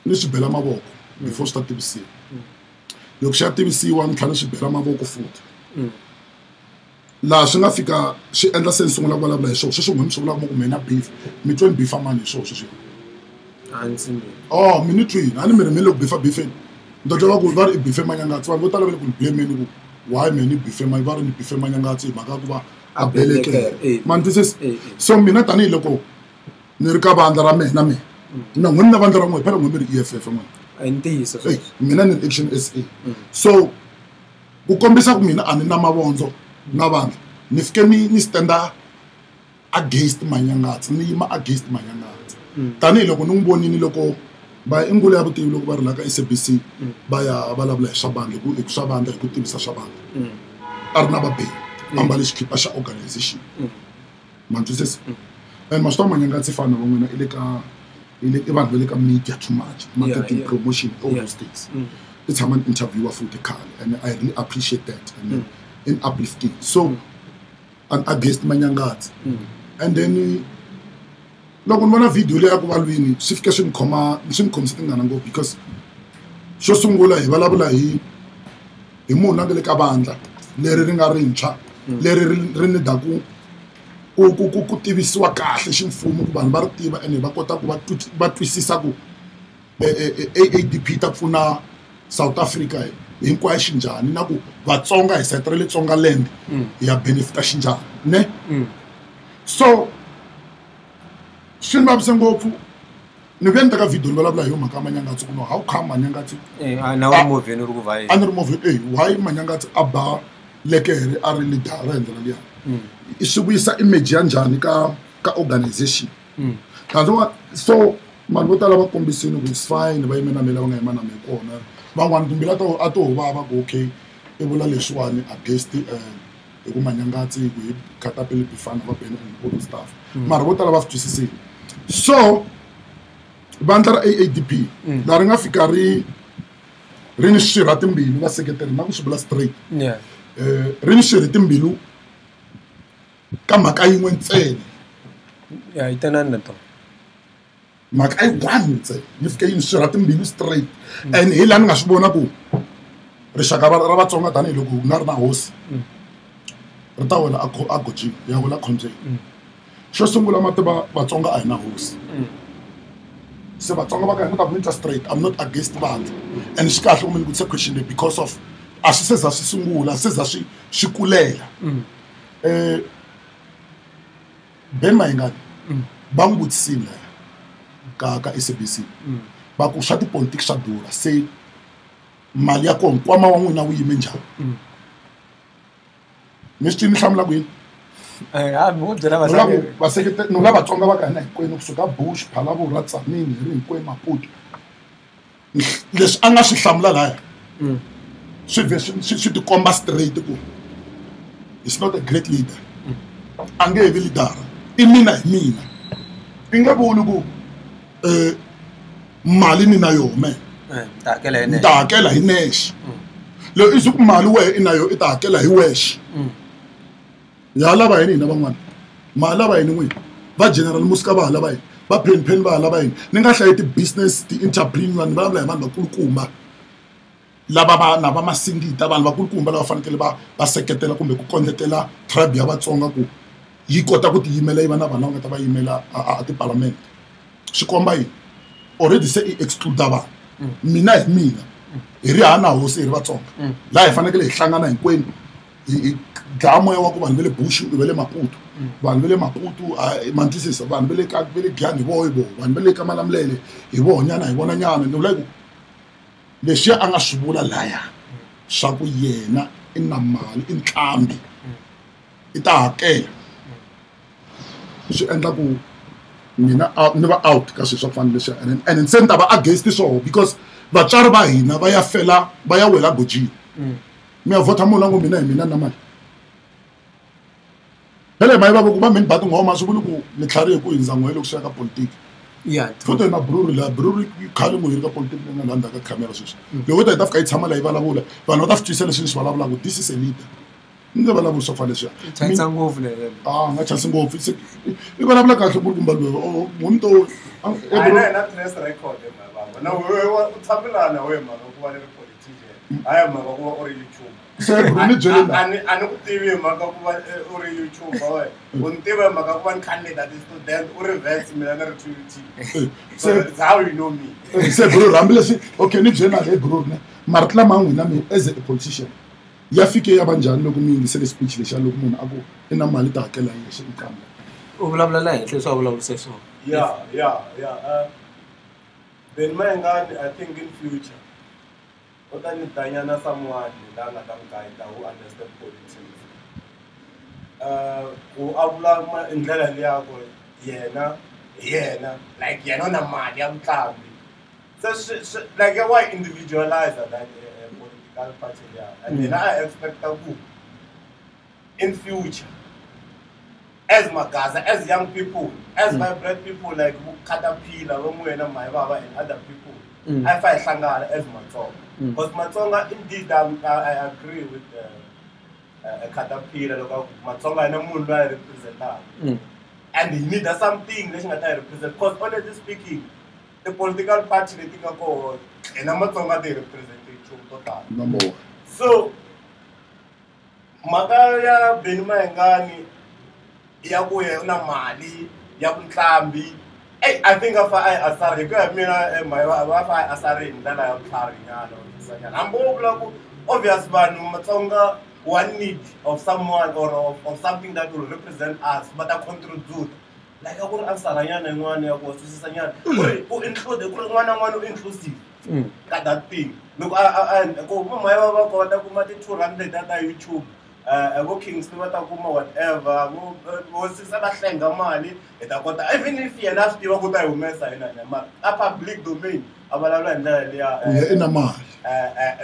ni swi bela mavoko before swi ta tivisiwa loko swi ya tivisiwa ni tlhela ni swi bela mavoko futhi laha swi nga fika swi endla se ni sungula ku vulavula hi swona sweswo n'wini swi vulaka ku mina beef mi twe ni bifa mani hi swona sweswo mi ni twini a ni mi ri mi le ku bifeni ni ta twa ku va ri i bife manyangatsi vanhu vo tala va le ku ni blameni ku why me ni bife va ri ni bife manyangatsi hi mhaka ku va a belekele man twisisa so mina tanihiloko ni ri ka vandla ra mina na n'wini na vandla ra n'wina phela n'wina mi ri EFF n'wina mina ni Action SA so ku kombisa ku mina a ni na mavondzo na vandla ni fike ni standa against manyangatsi ni yima against manyangatsi tanihiloko ni n'wi vonini loko va ingulu ya vutivi loko va ri la ka SABC va ya vulavula hi swa bandla hi swa bandla hi ku tivisa swa bandla a ri na vabeyi ambale xikipa xa organization ma twisisa and ma swi twa manyangatsi fana va n'wina i vanhu va le ka media too much marketing promotion all those things i tshama ni interviewa futhi khale and I really appreciate that and in uplifting so and against manyangatsi and then loko ni vona video leyi ya ku valwini swi fike swi ni khomisa tingana ngopfu because xo sungula hi vulavula hi munhu na nga le ka vandla leri ri nga rintshwa leri ri nidaku ku tivisiwa kahle ximfumo ku vanhu va ri tiva ene va kota ku va twisisa ku AADP ta pfuna South Africa hinkwayo xinjhani na ku vatsonga hi sayiti ra le Tsonga land ya benefita xinjhani ne so swi ni vavise ngopfu ni vuya ni teka video ni vulavula hi yo mhaka Manyangatsi ku no how come Manyangatsi na uri movheni uri ku va a ni ri movheni why Manyangatsi a ba lekere a ri lidara hi ndlela liya i swi vuyisa image ya njhani ka organization so vanhu vo tala va kombisini ku is fine va yime na mela va nga yima na me kona van'wana timbila a to vava ku okay i vula leswiwani against hi ku Manyangatsi hi ku hi Khatapila bifana va bene and all stuff mara vo tala va swi twisisini so vandla ra AADP laha ri nga fika ri ni swirha timbilu vaseketeri na ku swi vula straight ri ni swirhi timbilu ka mhaka yin'we ntsena yi tanani na tona mhaka yi one ntsena yi fike yi ni swirha timbilu straight and hi laha ni nga swi vona ku rixaka ra vatsonga tanihiloko ku nga ri na hosi ri ta wela a gojini ya wela khombyeni xo sungula mativa vatsonga a hi na hosi se vatsonga va ka hina ta vunita straight I'm not against vanhu and swi kahle ku mi ni vutisa question leyi because of a swi se za swi sungula se za swi kulela Ben Mayengani va n'wi vutisile ka SABC va ku swa tipolitiki swa durha se mali ya kona nkwama wa n'wina wu yime njhani mi swi ni hlamula ku yini vaseketeri ni vula vatsonga va ka hina hinkwenu kusuka Bush Phalavula Tzaneen hi ri hinkwenu Maputo leswi a nga swi hlamula laya swi vhe swi tikomba straight ku it's not a great leader a nge he vi lidara i mina hi mina i nge vuli ku mali ni na yona ni ta hakela hi nexe loko i swi ku mali wehe i na yo i ta hakela hi wexe ya lava yini hina van'wana ma lava yini n'wini va General Muska va lava yini va Pen va lava yini ni nga hlayi ti-business ti-entrepreneur ni vulavula hi vanhu vakulukumba lava na va masingita vanhu vakulukumba lava fanekele va seketela kumbe ku kondletela tribe ya vatsonga ku yi kota ku tiyimela yi va na vanhu lava nga ta va yimela a tipalamende swi komba yini already se i exclude vanhu mina hi mina hi ri hana hosi hi ri vatsonga laha hi fanekele hi hlangana hinkwenu hi dlaya moya wa ku vanhu va le Bush va le Maputo vanhu va le Maputo mantisisa vanhu va le Giyani hi vanhu va le ka Malamulele hi nyana hi vona nyana ni vula ku leswiya a nga swi vula laya swa ku yena i na mali i ntlambi i ta hakela swi endla ku mina ni va out ka swilo swa ku fana leswiya and se ni ta va against swona because vatswari va hina va ya wela gojini mi ya vhota munhu langu mina hi mina na mali hele mai va ku va mini bati ngoma swi vuli ku ni tlharihe ku hindza n'we loko swi ya ka politiki futhi na bruri khale n'we yi ri ka politiki ni nga landza ka camera sweswi loko ta hi ta fika yi tshama laha yi vulavula vanhu va ta swi twisisa leswi ni swi vulavulaka this is a leader ni nge vulavuli swo fana leswiya nga chansi ngopfu i vulavula kahle kulukumba loyi munhu to haya mhaka ku va u ri YouTube a ni ku tivi mhaka ku va u ri YouTube u ni tiva mhaka ku va ni candidate student u ri vets mina ni ri TUT so it's how you know me se bro rambi leswi okay ni byela le bro ne mara tlama n'wina mi as a politician ya fike ya va njhani loko mi yingisele speech lexiya loko munhu a ku i na mali ta hakela hi lexi nkambi u vulavula la henhla swa vulavurise swona Ben Mayengani I think in future Ota ni tanyana someone la nga ta guide who understand politics. Ku avula indlela liya ko yena like yena na mali ya mtlambi. So like why individualize that political party there. And then I expect to in future as Magaza, as young people, as vibrant people like Khatapila, Maiva and other people. I find Sangara as Matsonga. Because Matsonga, indeed, I agree with Khatapila. Matsonga and Munda represent that. And he needs something that I represent. Because honestly speaking, the political party they think ako and I'm not talking about the representation total. Number one. So magaya mayengani ya kuya una mali ya kuntlambi. Hey, I think if I asari ko mina my I asari ndala ya khari nyalo. I'm like obvious banu matsonga one need of someone or of something that will represent us but a contribute. Like I will answer Ryan and one was who include the one inclusive. That thing. Look, I go my over 200 that YouTube. Working whatever. Was money. Even if you're not still what I will mess a public domain. In a man.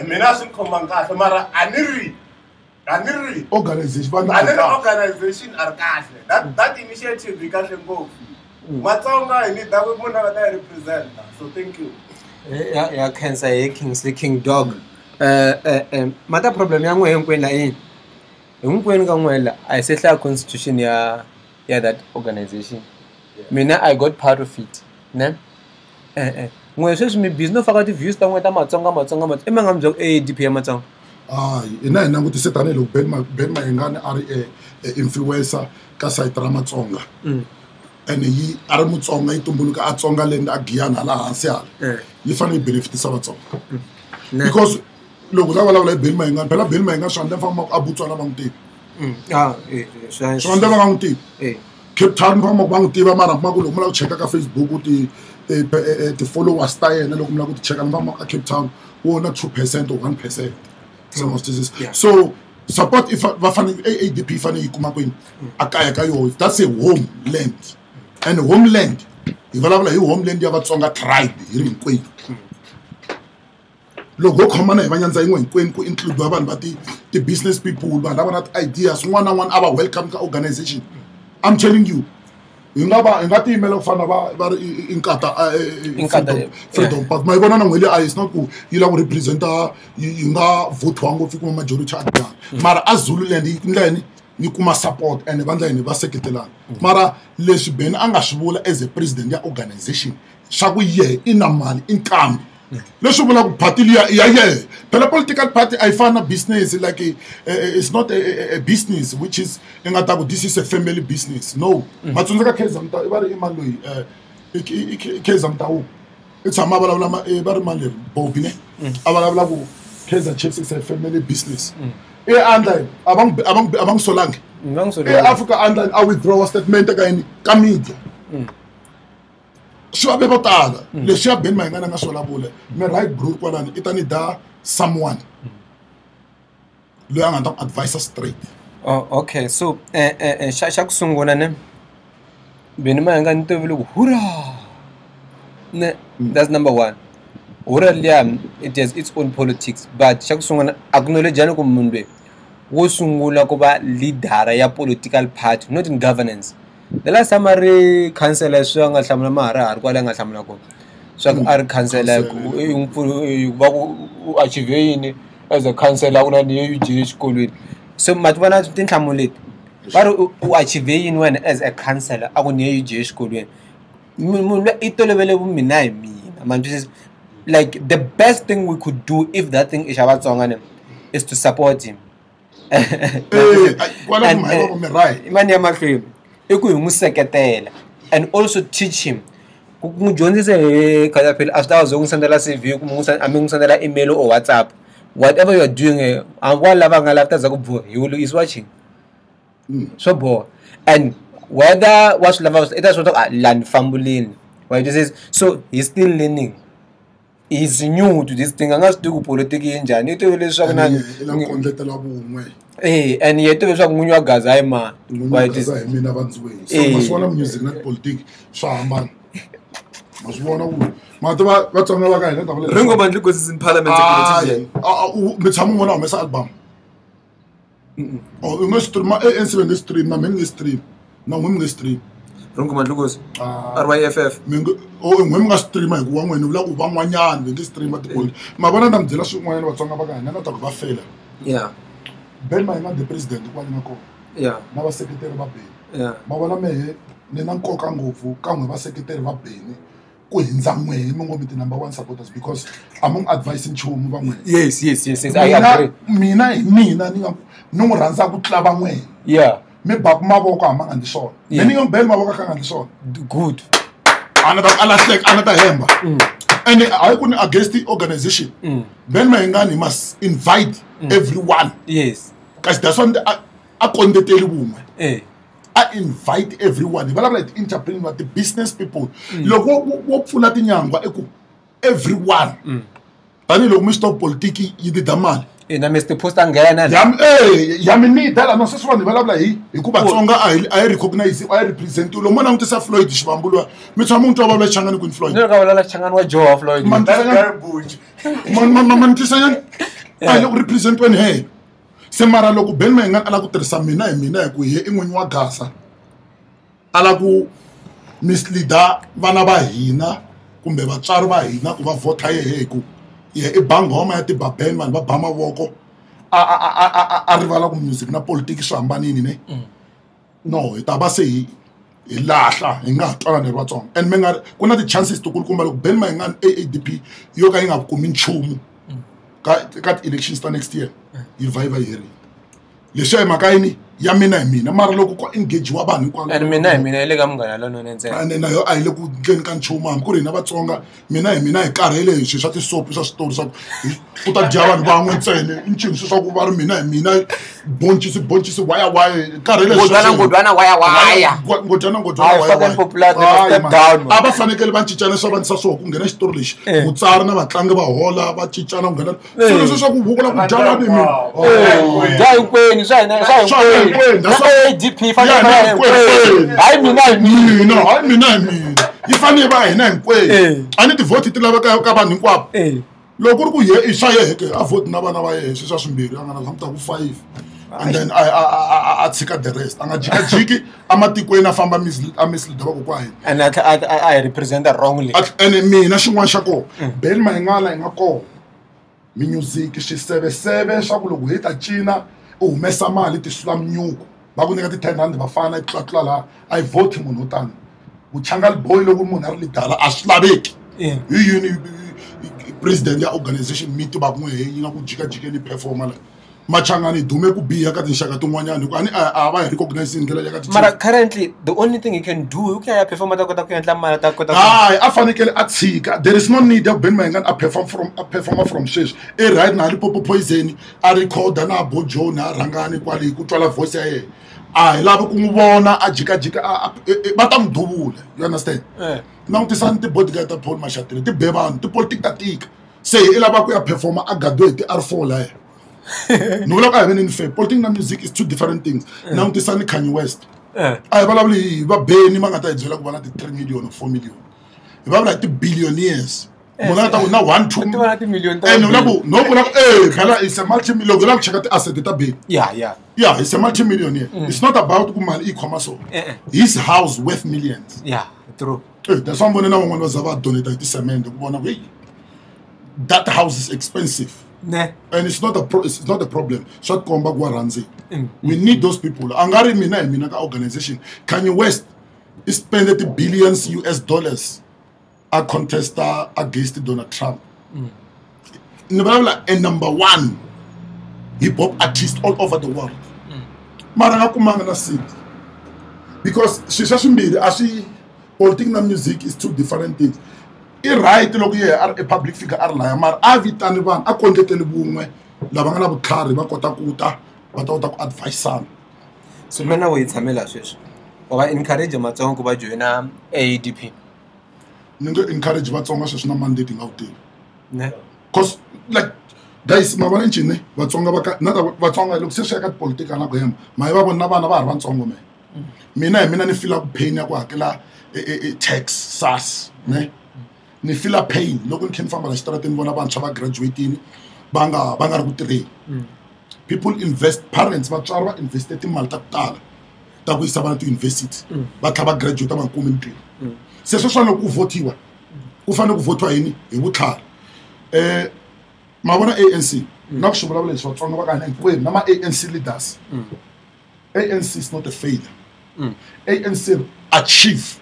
Menacing command Mara Aniri. Organization. Organization are that initiative we can go. Matonga I need that we represent. So thank you. Yeah, can say Kingsley King Dog. Mata problem yang when I I set a constitution yeah that organization. Mina I got part of it. Ne? When so me business faculty views tang weta matsonga emang amjok AADP matsong. Ina ukuthi setane lo ben mayengani ari influencer ka site ra matsonga. And yi ari mutsonga itumbuluka atsonga land agiyana la hansi hala. Yi fane benefit sa matsonga. Because loko la ben mayengani phela ben mayengani shanda fama abutswana bangti. Shanda bangti. Cape Town fama bangti ba mara makulo mala cheka ka Facebook uti the followers style na loko mla ukuthi cheka fama ka Cape Town wona 2% or 1%. So support if AADP fani ikuma kwini akaya kayo that's a homeland and homeland ivalava hi homeland ya vatsonga tribe iri kwini logo khoma na hivanyanza yin'we kwini ku include vanhu va the business people vanhu lava na ideas one aba welcome ka organization. I'm telling you ingati email kufana ba inkata freedom but my bona ngwele is not ku yila ku representa inga vote wango fika majority adya mara azulu land indleni ni kuma support and vandla ni va seketelana mara leswi Ben anga swivula as a president ya organization shaku ye ina mali income leswi vula ku party ya phela political party ayifana business like it's not a business which is ingata ku this is a family business no matsundza ka case amta ibari imali loyi case amta u itshama balavula bari mali bobine abalavula ku case chiefs is a family business and abang solange Africa and I withdraw a statement again media sure be botala le sha Ben mayengani nga sola bole me right bro kwalani itani da someone lo anga advisor straight. Oh okay, so shaka kusungula ne Ben mayengani to vile hura ne that's number one. Hura liam it has its own politics but shaka kusungula acknowledge jana ku munbe wo sungula ku ba leader ya political party not in governance. The last time I cancel a song at Samara, Gualanga Samako. So I cancel achieve as a council on the Jewish school. So Matwana didn't come late. But achieve one as a councillor, I will near Jewish school. It tolerable me. Like the best thing we could do if that thing is about song is to support him. And also teach him. Khatapila after uzongisendela CV sendela email or WhatsApp. Whatever you're doing, he is watching. So boy. And whether what's level it is what land family. So he's still learning. He's new to this thing. Angas do politics in Jani to and yet to some Munya Gazaima. Why this? So much one music, not politics. Shaman. Much one. What's on the guy? Ringo Mandukos is in Parliament. But someone on my album. Oh, you must stream the stream, na mini stream. Na women stream. Ringo Mandukos. RYFF. Oh, women stream my one when you like one yan with this stream at the point. My one of them jealous one what's on about and not about failure. Yeah. Ben mayengani the president kwalingako. Yeah. Na ba secretary ba Ben. Yeah. Mabona me ni na nkoka ngopfu ka ngwe ba secretary ba Ben ku hindza n'wehe mi ngo mi ti-number 1 supporters because among advice nchumu va n'wehe. Yes, I agree. Mina hi mina ni n'wi rhandza ku tlava n'wehe. Yeah. Mi ba ku mavoko hamba nga ndli swona. Me ni nga beli mavoko ka nga ndli swona. Good. Another hemba. And I couldn't against the organization. Ben Mayengani must invite everyone. Yes. Because that's one I condeteli woman. I invite everyone. But I'm like entrepreneur, the business people. Look what full at the everyone. Tani lo Mr. Politiki yidi damal. Na Mr. Post angena. Yamini dala no seswa ni balabla hi. Ikuba tsonga I recognize I represent lo mona mutisa Floyd Shibambulwa. Mitsa muntu ababla changani ku Floyd. No ka wala changani wa Joe Floyd. Man tisa yan. I represent when hey. Semara loko Ben Mayengani ala ku tirhisa mina hi ku he in'winyi wa gasa. Ala ku misleader vana va hina kumbe vatswari va hina ku va vota yehe ku ye I bangoma ya tibabeni vanhu va ba mavoko a rivala ku music na politiki swi hambanini ne no hi ta va se hi lahla hi nga ha twanani ri vatsonga and mi nga ku na ti-chances tikulukumba loko Ben Mayengani AADP yo ka yi nga kumi nchumu ka ti-elections ta next year yi revive yi herile leswi hi mhaka yini ya mina hi mina mara loko ko engage wa vanhu and mina hi mina le ka munghana lonene ntsena and na yo a hi le ku ndleni ka nchumu hambi ku ri hina vatsonga mina hi karhele hi swi swa tisopi swa switori swa ku ta dya vanhu van'we ntsena i ncini swi swa ku va ri mina hi mina boncisi waya karhele ngodwana waya a va fanekele va cincana swa vanisa swoho ku nghena xitori lexi mutsari na vatlangi va hola va cincana ku nghena swilo leswi swa ku vukula ku dyana ni mina dya hinkwenu swa hina AADP hayi mina yi fanele va hina hinkwenu a ni tivhoti ti laveka ka vanhu hinkwavo loko ku ri ku ye i swa yeheke a vhoti na vana va yehe swi swa swimbirhi a nga na samta ku 5 and then a tshika the rest a nga jikajiki ematikweni a famba a misleader vakokwa hina and I represent wrongly and mina xin'wana xa kona Ben Mayengani hi nga kona mimusic swiseveseve swa ku loko hi ta cina u humesa mali ti sula mnyuku va ku nyika ti-10 rand vafana tlula laha a yi vhoti munhu wo tani vuchangali boy loko munhu a ri lidala a swi laveki hi yini president ya organization miti va ku n'we yi nga ku jikajikeni performa la machangani dume ku biha ka tinxaka tin'wanyana ku a va hi recognize ndlela ya ka mara currently the only thing you can do u ya performa ta kota ku endla mali ta kota a fanekele a tshika there is no need ya Ben Mayengani a performa from sweswi right na Lipopo Poison a recorda na Bojo na rhangani kwale ku twala voice ya yena a hi lava ku n'wi vona a jikajika va ta n'wi duvula you understand langutisani ti-bodyguard ta Paul Mashatile ti be vanhu tipolitiki ta tika se i lava ku ya performa a gadiwe hi ti-R4 laya ni vula ku a hi veneni fair politics na music is two different things langutisani Kanye West a hi vulavuli hi vabeni va nga ta hi byela ku va na ti-3 million or 4 million hi vulavula hi ti-billionaires munhu a ta ku na 1 2 and no vula ku phela is a multi-million ku lava ku cheka ti-asset ta beni yeah it's a multi-millionaire it's not about ku mali i khoma so his house worth millions true that's why mbone na van'wana va za va donate hi ti-cement ku vona ku hey that house is expensive and it's not a problem swa tikomba ku wa rhandzeki we need those people a nga ri mina hi mina ka organization Kanye West I spend the billions US dollars a contesta against Donald Trump ni vulavula a number 1 hip hop artist all over the world mara nga kumanga na seat because swi swa swimbirhi a swi politics na music is two different things I right loko ye a public figure a ri laya mara a vitani vanhu a kondleteli vun'we lava nga na vutlhari va kota ku ta va ta kota ku adviceana so mina wo yi tshamela sweswi wa va encourage matsongo ku va joina AADP ni nga encourage vatsonga sweswi na mandate nga wu tivi cause like guys ma vona ncini vatsonga vatsonga loko se swi ya ka tipolitiki na ku hemba ma hi va vona na vana va ha ri vatsongo mina hi mina ni fila ku pain ya ku hakela tax SARS ne ni fila pain loko ni khe ni famba la xitarateni ni vona vantshwa va graduatini va nga ri ku tirheni people invest parents vatswari va investe timali ta ku tala ta ku yisa vana ti-university va tlha va graduate va nga kumi mintirho se sweswiwani loko ku votiwa ku fanele ku votiwa yini hi vutlhari ma vona ANC na ku swi vulavula leswi vatsonga va ka hina hinkwenu na ma-ANC leaders ANC is not a failure ANC achieve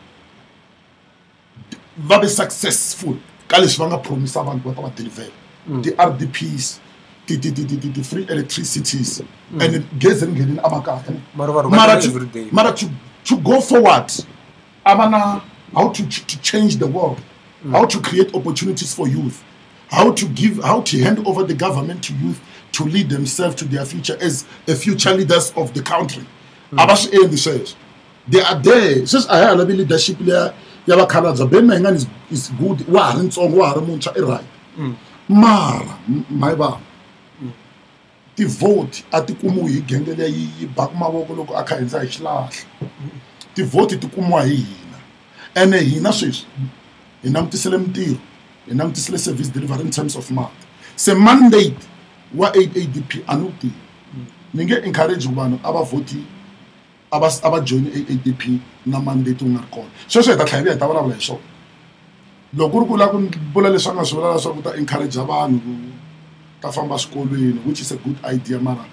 va be successful ka leswi va nga promise abantu va ta va deliver ti-RDPs the free electricities and gezi ri nghenini amakaya mara to go forward abana how to change the world, how to create opportunities for youth, how to hand over the government to youth to lead themselves to their future as a future leaders of the country. They are there. Since I have a leadership there, yaba Canada, Ben Mayengani is good. Right. Mara, my ba. The vote at the Kumu Gengele Bakmawoko loko akaenza ihlahla. The vote to kumwa hina. And hina says, inamtisele mtiro, inamtisele service delivery in terms of math. Se mandate wa AADP anuti. Ninge encourage ubano aba voti aba join AADP na mandate ungarkona. So ta tlhabi ta vula leswo. Loko ku la ku bula leswi nga swivula leswaku ta encourage vanhu ta famba xikolweni, which is a good idea, mara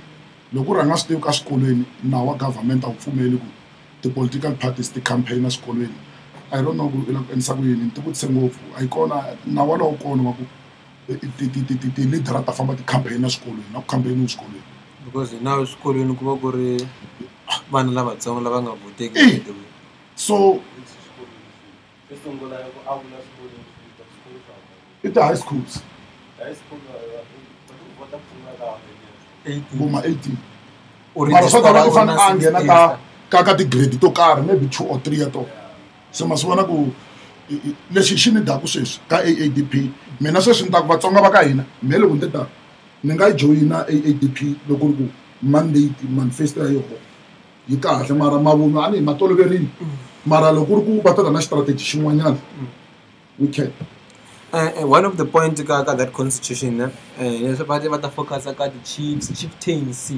loko ranga swi tivi ka xikolweni nawu wa government a wu pfumeli ku ti-political parties ti campaign xikolweni. I don't know ku ila ku endlisa ku yini, ni ti vutise ngopfu a yi kona nawu walowo kona wa ku ti-leader ta famba ti-campaign xikolweni na ku campaign xikolweni. Because now xikolweni ku va ku ri vana lavatsongo lava nga voteki. So it's the high schools. Buma 18. Mara swa ta va u fane a nghena ka ti-grade to karhi maybe 2 or 3 ya tona. Se ma swi vona ku lexi xi ni daku sweswi ka AADP mina sweswi ni ta ku vatsonga va ka hina me loko ni ta ni nga joyina AADP loko ri ku mandate manifesto ya yoho yi kahle mara mavunwa a ni hi ma toloverini mara loko ri ku va ta na strategy xin'wanyana we can. One of the points ka that constitution leswi va ta focus ka the chieftains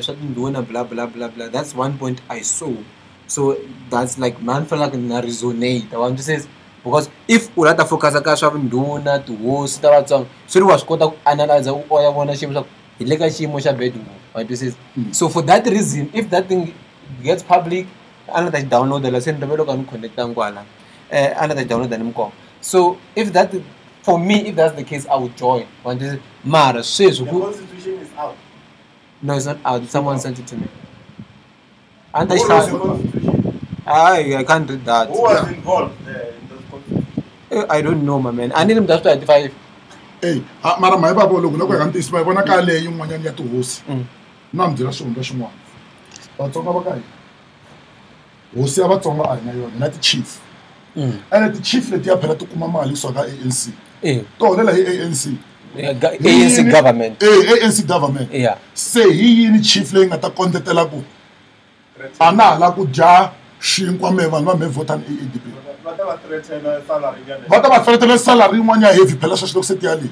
swa tindhuna blah blah blah blah. That's one point I saw. So that's like man feel like na resonate. I want to say because if u lata focus ka swa tindhuna tihosi ta vatsonga swi ri wa swi kota ku analyze u ya vona xiyimo swa hi le ka xiyimo xa bad ngopfu. Want to say so for that reason if that thing gets public another download the lesson develop and connect kwala another download the name. So if that, for me, if that's the case, I would join. Mara says the constitution is out. No, it's not out. Someone sent it to me. And Who wrote the constitution? I can't read that. Who was involved in the constitution? I don't know, my man. I need him just to identify. Hey, mara mai babo loko loko ga ntisi mai bona ka le yin'wanyana ya tihosi. Na mbyela swona swin'wana. Vatsonga va ka hi. Hosi ya Vatsonga a hi na yona na ti-chief. And the chief leti ya phela ti kuma mali so ka ANC. To holela hi ANC. ANC government. ANC government. Yeah. Se hi yini chief leyi nga ta kondletela ku ana la ku dya xinkwa me vanhu va me vota ni AADP. Va ta va threaten salary nyana. Va ta va threaten salary yin'wana heavy phela sweswi loko se ti yale.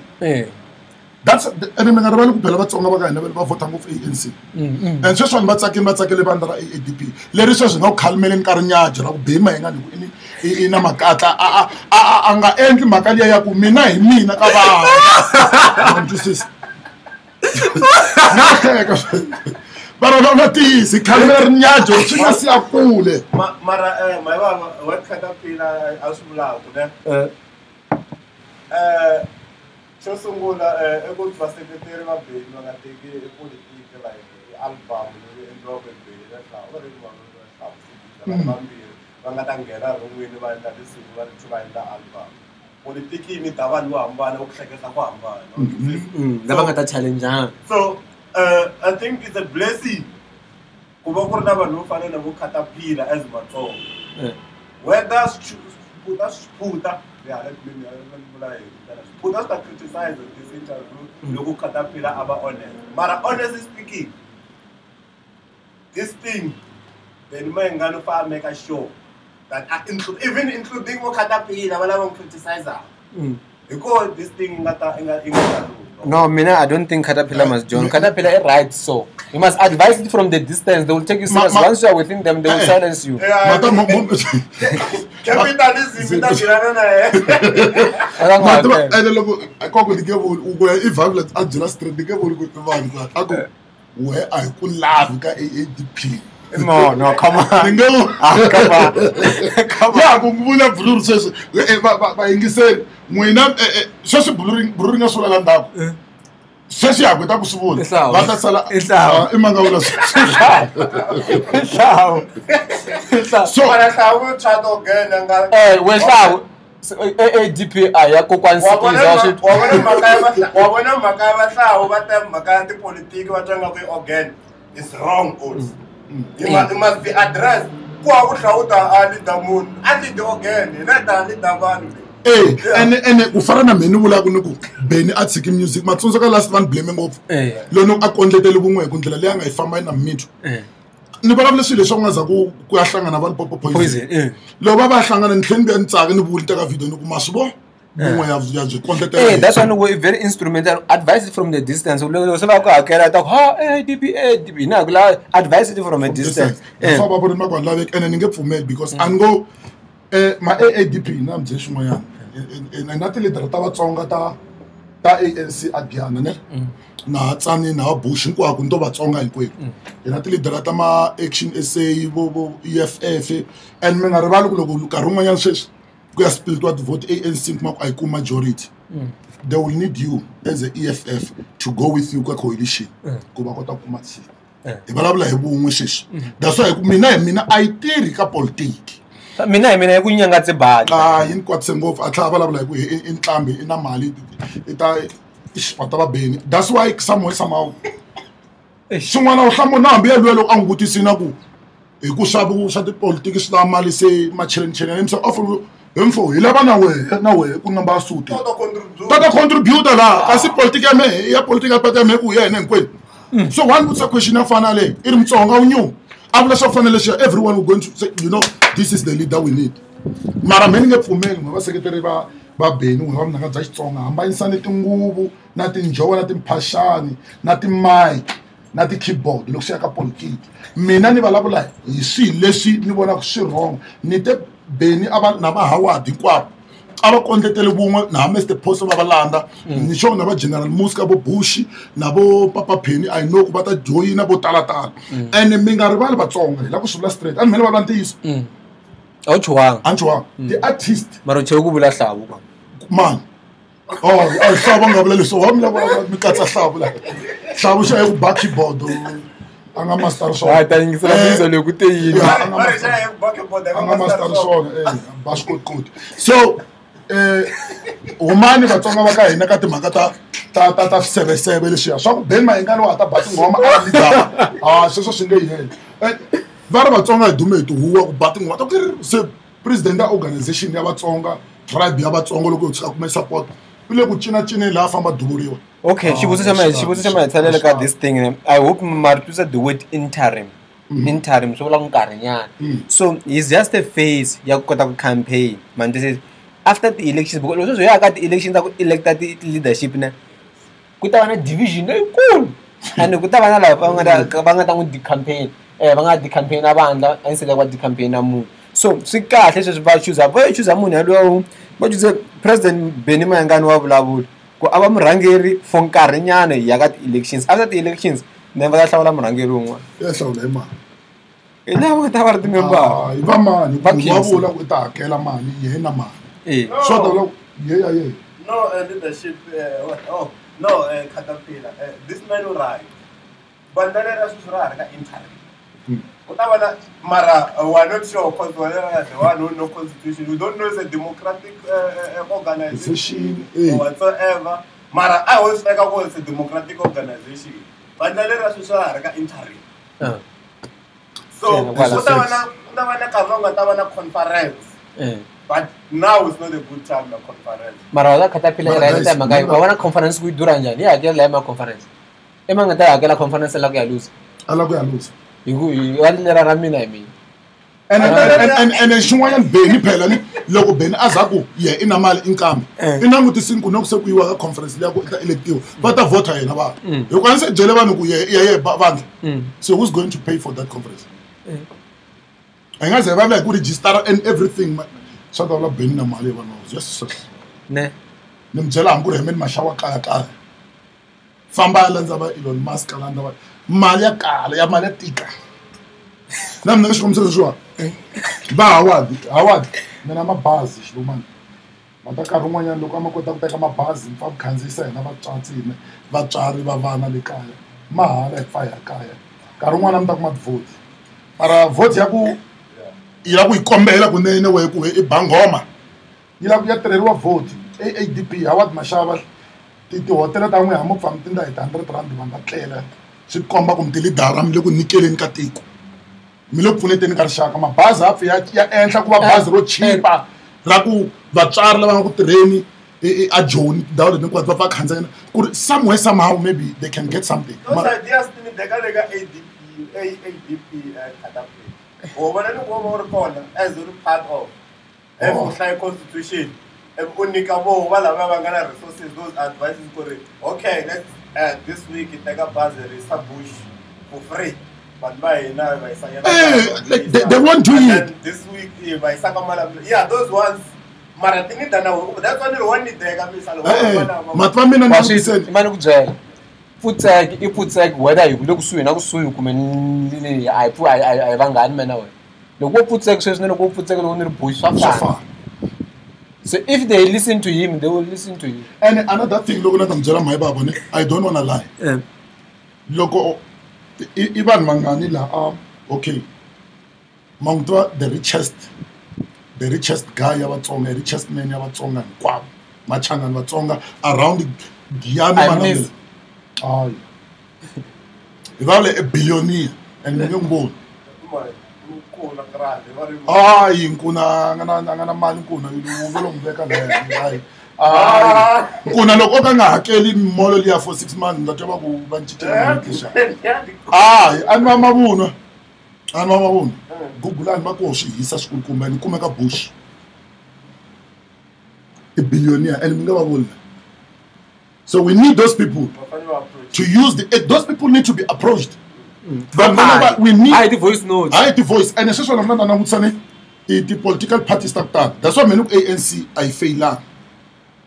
That's and mi nga rivali ku phela Vatsonga va ka hina va vota ngopfu ANC. And sweswi vanhu va tsakele vandla ra AADP. Leri sweswi nga ku khalimeleni nkarhi nyaja ra ku be Mayengani ku ina makatla a nga endli mhaka liya ya ku mina hi mina ka vanhu twisisa bara va tisi khalimela rinyajo swi nga siya kule mara my baba wa Khatapila a swi vulaka ne xo sungula eku vaseketeri va beli va nga teki politiki like album leyi endliwaka hi beli leswaku va ri vambirhi va nga ta nghena ron'wini va endla tinsimu va ri va endla album politiki ni ta vanhu vo hambana ku hleketa ku hambana lava nga ta challenge. So I think it's a blessing ku va ku ri na vanhu vo fana na vo Khatapila as Vatsonga whether Puta start criticizing this interview loko Khatapila aba honest mara honestly speaking this thing then Mayengani fa make a show that even including what Khatapila wala bang criticizer because this thing ingata no, mina I don't think Khatapila must join. Khatapila is right, so you must advise it from the distance. They will take you serious. Once you are within them, they will silence you. Where I could laugh AADP. No, come on. Come on. Ya kungivula blur sweswi va yingiseli n'wina sweswi blurring ya swi landzaku sweswi ya ta ku swi vula va ta sala i mangavula so hlawu chat again nga we hlawu AADP ya kokwani sikiza wa vona mhaka ya vahlawu va ta mhaka ya tipolitiki va twanga ku organ is wrong also it must be addressed kwa ku hlawuta a leader munhu a lead organ na ta leader vanhu ene ku fana na meni vula ku ni ku Beni a tshiki music matsundzuka last one blame ngopfu lono a kondletele vun'we ku ndlela leyi a nga yi famba na mithu ni vulavule swilo leswi nga za ku ya hlangana vanhu popo poison loko va hlangana ni tlhela ni tsaka ni vuli teka video ni ku ma swi vona vun'we ya byi kondletela that's one way very instrumental advice from the distance loko se va ku hakela ta ku ha AADP na ku la advice from a distance fa va vona ku laveka ene ni nge pfumeli because and go ma AADP na mje xin'wanyana na tilidera ta vatsonga ta ANC adiyana ne na tsani na Bush hinkwako ni to vatsonga hinkwenu na tilidera ta ma Action SA vo EFF and mi nga rivali ku loko nkarhi wun'wanyana sweswi ku ya split vote ANC kuma ku a yi kuma majority they will need you as a EFF to go with you ka coalition ku va kota ku kuma tshika hi vulavula hi vun'we sweswi that's why mina a yi tirhi ka politiki mina ku nyangatse badi yini kwatse ngopfu a tlhela vulavula hi ku i ntlambi i na mali i ta xipata va Beni that's why somehow xin'wana u hlamula hambi ya luya loko a n'wi vutisini ku hi ku swa tipolitiki swi lava mali se macheleni hi mfo hi lava na wehe ku ngamba suti tata contributor laha kasi politiki ya mehe ya politiki ya pata ya mehe ku yena hinkwenu so one vutisa question ya fana leyi i ri mutsonga wu nyuku a vula swa fanele leswi everyone will going to say this is the leader we need mara mhe ni nge pfumeli n'we vaseketeri va Beni n'we va vunanga bya Xitsonga hambanyisani tinguvu na tinjhovo na timphaxani na ti-mic na ti-keyboard loko swi ya ka politiki mina ni vulavula hi swilo leswi ni vonaka swi wrong ni te Beni a va na mahawadi hinkwavo a va kondletele vun'we na Mr Post va va landa ni xo na va General Muska vo Bush na vo Papa Penny I know ku va ta joyina vo talatala ene mi nga rivali vatsonga hi lava ku swi vula straight a ni mhele va vula ntiyiso a wu chuwanga the artist mara u chele ku vula hlavu ka man a hlavu nga vula leswi wa mi lava mi katsa hlavu la hlavu xa ku ba keyboard a nga master swona ta yingisela mizo leyi ku te yini a nga master swona ba swi koti so humani vatsonga va ka hina ka timhaka ta swiseveseve leswiya swa ku Beni mayengani wa ta ba tinghoma a lidara sweswo swi nge yeli va ri vatsonga hi dume hi tihuwa ku ba tinghoma ta ku se president ya organization ya vatsonga tribe ya vatsonga loko hi tsika kume support u le ku cinacineni laha famba duvuriwa okay xivutiso xa mahitsalele ka this thing I hope mari twisa the word interim swi vula ku nkarhinyana so it's just a phase ya ku kota ku campaign man this is after the elections because loko swi ya ka ti-elections ta ku electa ti-leadership na ku ta va na division leyikulu and ku ta va na lava va nga ta n'wi di-campaign va nga di-campaign na vandla a nisele va di-campaign na munhu so swi kahle sweswi va chuza munhu yalowo va chuze president Beni mayengani wa vulavula ku a va murhangeri for nkarhinyana hi ya ka ti-elections after ti-elections then va ta hlawula murhangeri wun'wana ya hlawula hi mani hi laha va nga ta va ri timembara hi va mani wa vula ku i ta hakela mali yehe na mali swo ta ye no leadership no Khatapila this man right bandana ra sweswi ra ha ri ka interim ku ta vona mara we are not sure because one no constitution we don't know it's a democratic organization or whatsoever mara I always like how it's a democratic organization bandana ra sweswi ra ha ri ka interim so ku ta vona nkarhi nga ta va na conference but now it's not a good time na conference mara wa Khatapila right time maka wa vona conference ku dura njhani ya hakela ma conference nga ta hakela conference la ku ya lose ala ku ya lose hi wa lera ra mina hi mina and xin'wanyana Beni phela ni loko Beni a za ku ye i na mali income i langutisini ku no ku se ku yiwa ka conference leya ku ta electiwa va ta vota yena vanhu hikuva a ni se byele vanhu ku ye vandla so who's going to pay for that conference a nga ze va vula hi ku register and everything swa ta vula Beni na mali vanhu just ne ni mi byela hambi ku ri hemeni maxava kaya famba ya landza va Elon Musk landza va mali ya kala ya mali ya tika na mina xikombiso leswiwa va hawadi mina mabazi xilumani mata nkarhi wun'wanyana loko a ma kota ku teka mabazi mi fa ku khandziyisa hina vatswari va vana le kaya mahala hi fa hi ya kaya nkarhi wun'wana mi ta kuma tivhoti mara vhoti ya ku yi lava ku yi kombela kunene wehe ku i bangoma yi lava ku ya tirheriwa vhoti AADP hawadi maxava tihotela ta n'wi hama ku famba tinda hi R100 va nga tlela swi komba ku mi tilidara mi le ku nikeleni ka tiko mi le ku pfuneteni ka rixaka mabazi a pfi ya endla ku va bazi ro chipa ra ku vatswari lava nga ku tirheni a joni tindhawu leti hinkwato va pfa khandziyana ku ri somewhere somehow maybe they can get something those ideas ni deka le ka AADP Khatapila vona ni ku va ri kona as a part of every constitution unika vo va lava va nga na resources those advices ku ri okay let's this week it take a bus risa bush for free but by now by they won't do it this week by sakamala yeah those ones mara tini dana that's one the one deka misalo matwa mina na kuseni imani kujela futhi iphuthe whether yikulo kusuyi na kusuyi kumeni ayi vangani mina wena loko phuthe kusesine loko phuthe lo ni bush swa so if they listen to him, they will listen to you. And another thing, look at them, I don't want to lie. Look, even mangani la okay. Mangtwa the richest guy yabatsonga, the richest man yabatsonga, kwab, machanga yabatsonga around the Guyana. If I a billionaire and young boy. Nkuna ngana mali nkuna yilo ngibeka la nkuna loko ka nga hakeli molo liya for 6 months ndatwa ku bancitela ngikisha anwa mabunwa gugulani bakoshi hisa xikulukumba ni kumeka bush a billionaire and ngaba bola so we need those people to use those people need to be approached. But we need I the voice notes. I the voice and especially of not namutsane the political parties that that's why many ANC I fail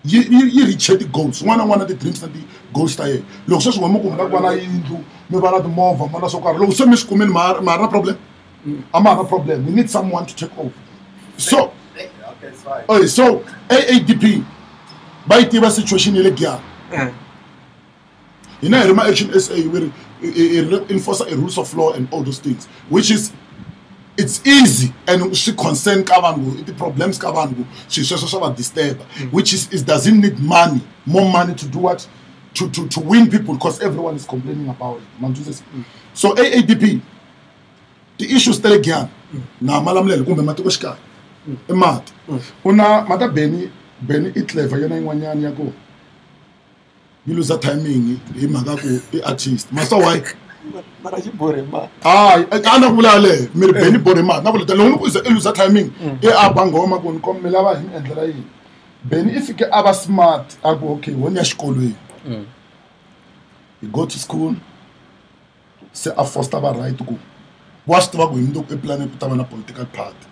you reach the goals one of the dreams that the goals there look so we mo kumba kwana yindlu me bana the mova mana so kwara lo so me sikumeni mara problem amara problem we need someone to take over so okay it's fine so AADP by the situation ile gya you know action SA where enforce a rules of law and all those things, which is it's easy and she concern kabangu the problems kabangu she disturb which is it doesn't need more money to do what to win people because everyone is complaining about it. So AADP the issue still again na malamlele kumbe matiko xikaya emat una mata beni itleva yena inwanyani yako you lose that timing imaka ku artist masa why mara xibore ma ana kulale mi beni bore ma na kuleta loko ku lose that timing abangoma ku nikomela va hi endlela yini beni ifike aba smart aku okay wona xikolweni you go to school se a foster ba right ku was to go into a plan ku tava na political party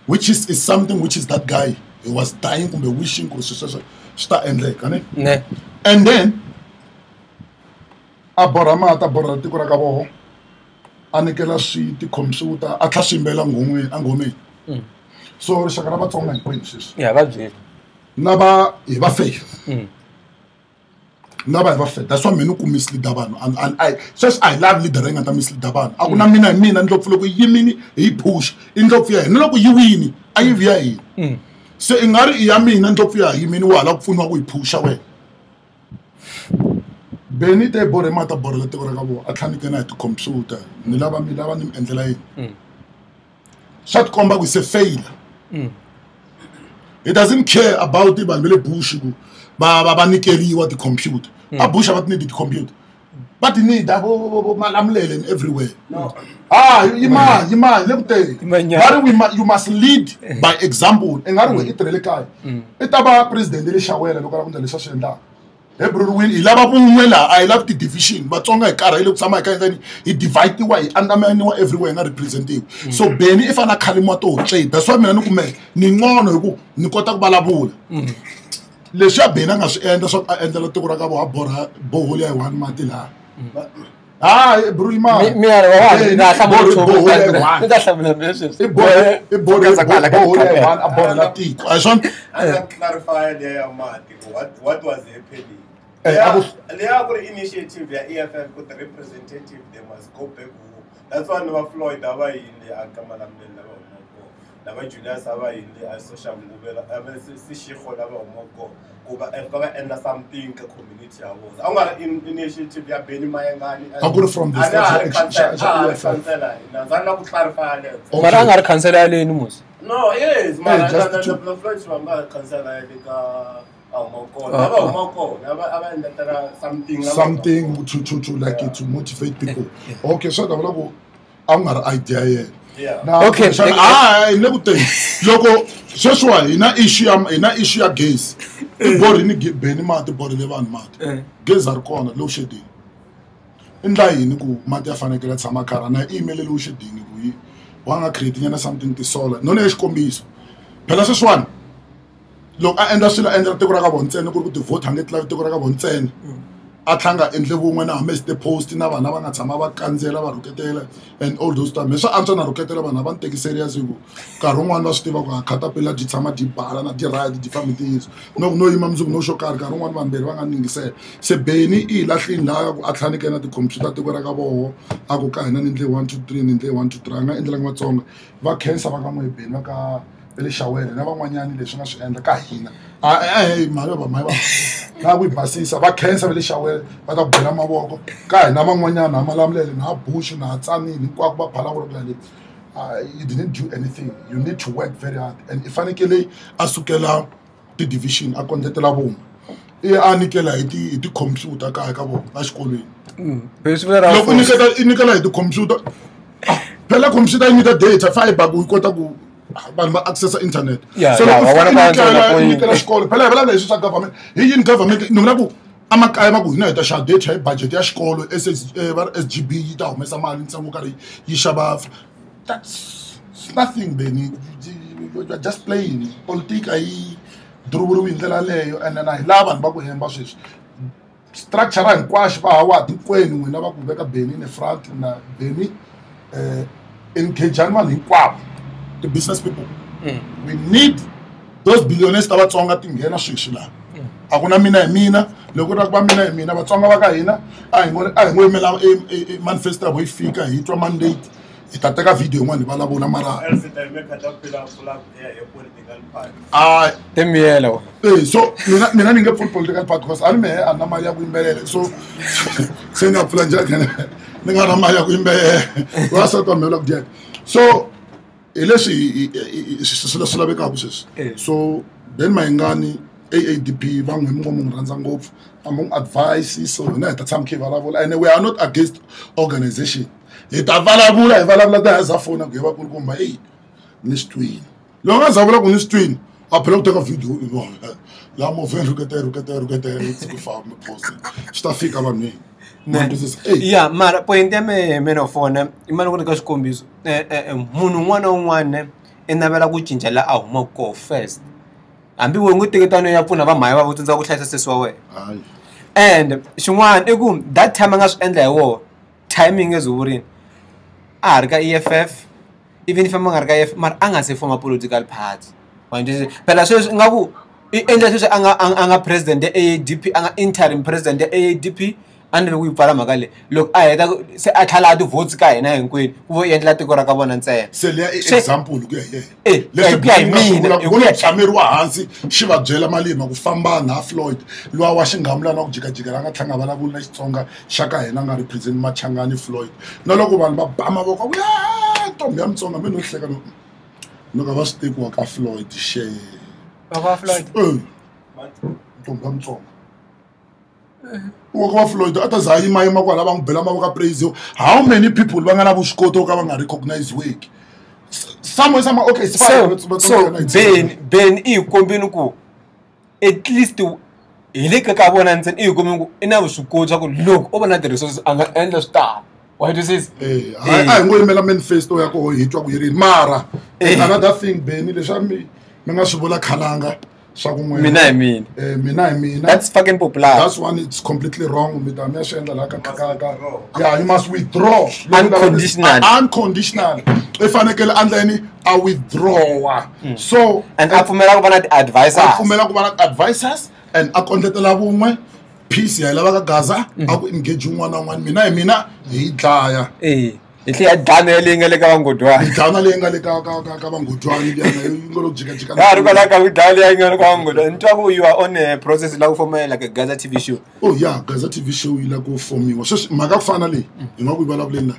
which is something which is that guy he was dying kumbe wishing ku start endleka ne and then a boramata borra tiko ra ka boho anikela swi ti computer a tlhashimbela ngomeni so rixaka ra vatsonga hinkwenu yeah va byela na va hi va faith na va hi va faith that's why mina ku mislead vanhu and I love leadering and mislead vanhu a ku na mina hi mina ndlopfu loko yimini hi push indlopfu ya hina loko yi wini a yi via hina so ingari i ya mina ndlopfu ya yimini wa la ku pfuniwa ku yi pusha wena beni te bore mata bore le tiko ra ka bo a tlhanike na hi ti computer ni lava ni endlela yini swa tikomba ku se fail it doesn't care about the vanhu le bush ku va nikeriwa ti computer a bush va ti need ti computer but you need abo malamlele everywhere yima le kuteni you must lead by example engari we itirele kaya itaba president le shawela loko ra ku ndlela leswi endla Hebrew win ilava vun'wela I love the division vatsonga hi karha ile ku tshama hi ka hi divide wa hi andamaniwa everywhere nga representative so beni if ana khalimo to trade that's why mina ni kume ni ngono hi ku ni kota ku vulavula leswi ya beni nga swi endla swa ku a endlela tiko ra ka vo a borha boholi ya 1 month laha bro ima mi ya na hlamula clarify there mati what was happening. The initiative, the EFF, with the representative, they must go back. That's why Nova Floyd, Dava in the Alkamala, Dava Julius, Dava in the social movement, Sishiko, Dava Moko, and something community. I'm going to initiative, yeah, Benny Mayengani. I'm going from this. I'm clarify that. But I'm not canceling. No, yes, the Floyd from cancel something to like to motivate people. Okay, so I'm not idea. Yeah. Now, okay. Never think. Logo, just why in a issue against. The body ni get Benny mat, the body never mat. Gays are corner low shedding. In that you go matter fanakela samakara na email low shedding. We want to create something to solve. No next combis. Pelas one. Look, I understand the Tegoragabon, go to vote and get like Tegoragabon. Atanga and Levu when I missed the post in Avana, Samava, Canzela, Ruketela, and all those times. So Antona Ruketela, and I want to take serious. Karunga lost Khatapila, Jitama, Dipara, Dira, the family is no imams, no shokar, Karunga, and Berwang said, Sebeni, Latin, Atlantic and the computer to Goragabo, Agoka, and in the 1 to 3, and they want to Tranga, and the language song, Vacan Savagamo, Benaka. Shower, never one young relations and the Kahina. My now we pass about cancer shower, but a Belama walk. Guy, Namanya, Namalam, now bush and Hatsani, Quakba, Palawa. You didn't do anything. You need to work very hard. And if Anikele, Asukela, the division, a contetela boom. Anikela, it computer, Kakabo, that's calling. Nicola, the computer. Pella computer need a data, 5 bag, we got to go. Access the internet. Yeah, so yeah. What about government? He in government. No, I'm a shall date budget. School SGB. That's nothing. Benny, you're just playing politics. I drew in the lay, and then I love and bagu embassies. Structure and quash power. When we never go back a Benny in the front and Benny in Kejanman in Quab. The business people. We need those billionaires that are talking about things. Akuna mina lokho mina batsonga bakahina ayingwe manifesta boyifika hitwa mandate itateka video ngani balabona mara temiyelo so mina ninge full political party because alime anamali ya kuimbelele so sena planja kana ninga anamali ya kuimbelele wasa to melo kujek so so then mayengani AADP among advice so and we are not against organization. It's available as a phone and give up on my aid. This twin. Long as I will on this twin, I'll take a video. Stuff about me. Yeah, mara point me menofona imana kuna kashikombiso munhu n'wana un'wana enavela ku cinca la a huma ko first hambi we ngu teketano ya pfuna va mhaya va vutsundza ku hlayisa sesi wa wena and xin'wana i ku that time a nga swi endla hi wo timing is vurini a ha ri ka EFF even if a nga ri ka EFF mara a nga se forma political party phela sweswi nga ku i endla sweswi a nga president ya AADP a nga interim president ya AADP ande we pfala mhaka le loko a heta se a tlhala ti votes ka hina hinkwenu ku vo endla tiko ra ka vona ntsena se le example ku ye leswi ku tsameriwa hansi xi va byela malima ku famba na Floyd lowa wa xingamula na ku jikajika la nga tlanga vulavula na Xitsonga xa ka hina nga represent Machangani Floyd na loko vanhu va ba mavoko ya ntombi ya Mutsonga mi no hleka no ka va swi tekiwa ka Floyd she baba Floyd ntombi ya Mutsonga Floyd atazayima yima kwala va ngibela mavoko praise how many people va nga na vuxikoto ka va nga recognize work some okay so Ben I kombini ku at least hi le ka vona ntsena I kombini ku I na vuswikoti ku look o vona the resources a nga endla star why this is I ngo yimela manifesto yakho hi twa ku yirini mara another thing Ben leswi mi nga swi vula khalanga Mina I mean. That's fucking popular. That's one. It's completely wrong. Yeah, you must withdraw. Unconditional. Unconditional. If I get under any, I withdraw. So and I advisors and I contact the woman. Peace. I love Gaza. I will engage you one. Mina. He die. Ithi yadana lenga kangudwana idana lenga kangudwana ingolo jika hayi kalaka udala ingalo kangudwana ntwaku you are on a process la for like a Gaza TV show. Oh yeah, Gaza TV show ila ku for me so makafana le ingakuyibala kulena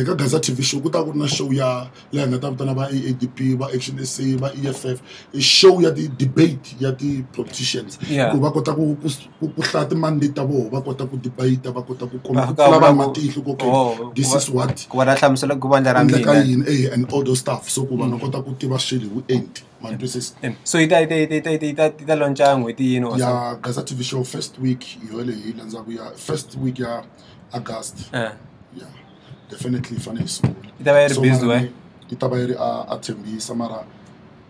ka Gaza TV show kuta kuna show ya la ngata butana ba AADP ba Action SA ba EFF a show ya the debate ya the politicians kuba kota ku hlata mandate abo ba kota ku debate ba kota ku komela ba matihlo ko this is what and all those stuff so kuba nokota ku tiva shili wu end man this is so ita launcha ngweti yini ya Gaza TV show first week yole ilanza ku ya first week ya August yeah definitely funny so itaba yiri busy we itaba yiri athembisa mara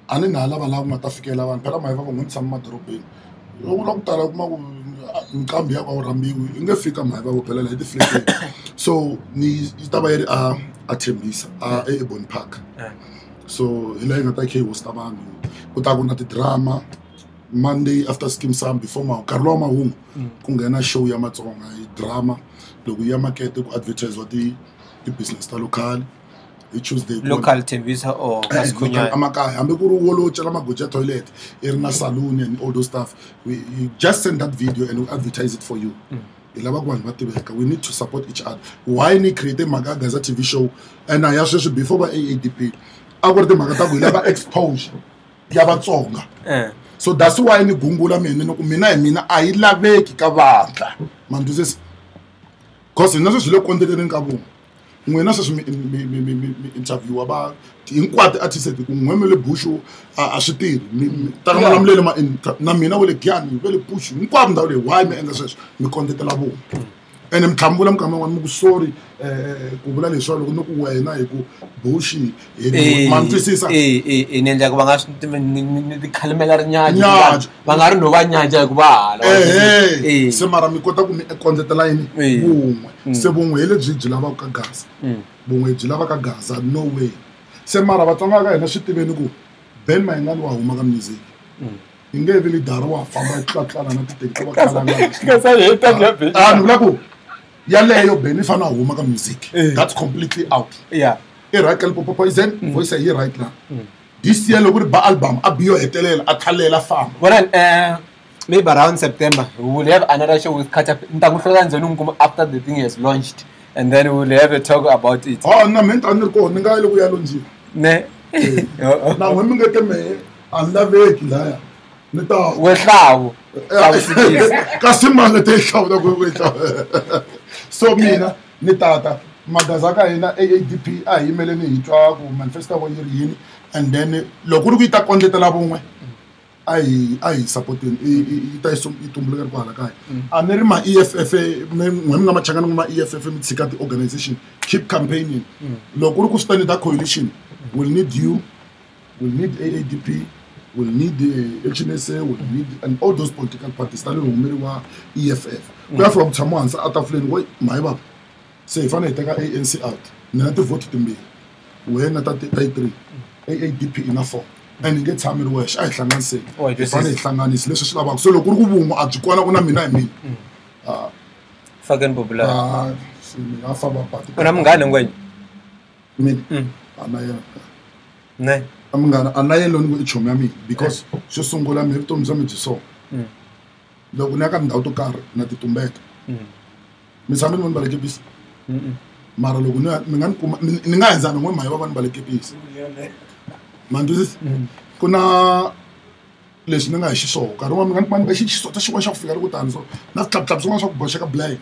ani nala bala matafikela abantu phela mayiva ngumtsama madorobheni lokutala kuma nkambi yakwa urambiwe ingefika mayiva phela la itifleke so ni itaba yiri athembisa eBon Park so ila ngata ke wostabangu kutakuna ti drama Monday after Skim Sam before ma Karlo Mahungu kungena show ya Matsonga drama loku ya market ku advertise what the business ta local Tuesday local TV or Kaskunya amakaya ambe kuru wolo tshela magoja toilet erina saloon and all those stuff we just send that video and we advertise it for you ilaba kwantu batibeka we need to support each other why ni create Gaza TV show and I also before by AADP akwarte magata ku ilaba exposure ya Batsonga so that's why ni gungula mina ayilaveki ka vatla man this cause naso silo content nkabo ngwena se interview aba inkwati artist ku ngwemele bushu ashitiri takama lamlele ma na mina wele gyani wele push inkwati ndawo le why me enga sweswo mi content labo ene mthambula mkama wami ku sorry kubula leswo loko noku wena hi ku bushi man twisisa nenja ku banga ni khalimela rinyanya bangari no banyanja ku bala se mara mi kota ku mi content line bumwe se bumwe hele byi lava ka Gaza bumwe byi lava ka Gaza no way se mara Vatsonga ka hina switiveni ku Ben Mayengani wa huma ka music ingeveli dara wa famba tlala na titeki wa khalanga kasa heta nyabe nulaku yaleyo benefana huma ka music that's completely out right kalpo poison voice here right now this year lokuri ba album abiyo hetelela athalela fama well maybe around September we will have another show with Khatapila ntakuhlola nzona after the thing is launched and then we will have a talk about it na mente anirko ningayile ku yalonji ne na wemi ngete me anlaveki la nita wehlawo kasimanga tehlawo ku so mina nitata magaza ka hina AADP ayimele ni hitwa ku manifesto wa yini and then lokuru ku ita content la bongwe ai supporting ita itumbuleka kwala kai aneri ma EFF ngwemna machangana ngoma EFF mitsikati organization keep campaigning lokuru ku stand that coalition will need you will need AADP will need the HNSA will need and all those political parties tale ngumeri wa EFF we are from Chamwanza atafleni we mayiba say if I take ANC out nina to vote timbe we na tate 3 AADP enough and get time wesh ayihlanganise ifane ihlanganise lesho silaba so lokuru kubungu ajikwana kuna mina fucking popular afa ba party kuna mngane ngwenye mina anaya ne amngana anaye loni ichomi yami because sho sungula mi vutomi bya mi byi so loko ni ya ka ndhawu to karhi na titumbeta mi tshame ni voni baleke pisi mara loko ni nga henzana n'we mayi va vani baleke pisi manduzisi ku na leswi ni nga hi xiswona nkarhi wa mi nga ni kuma ni nga xiswona xin'wana xa ku fika loko tani so na switlaptlap swin'wana swa ku boxeka blind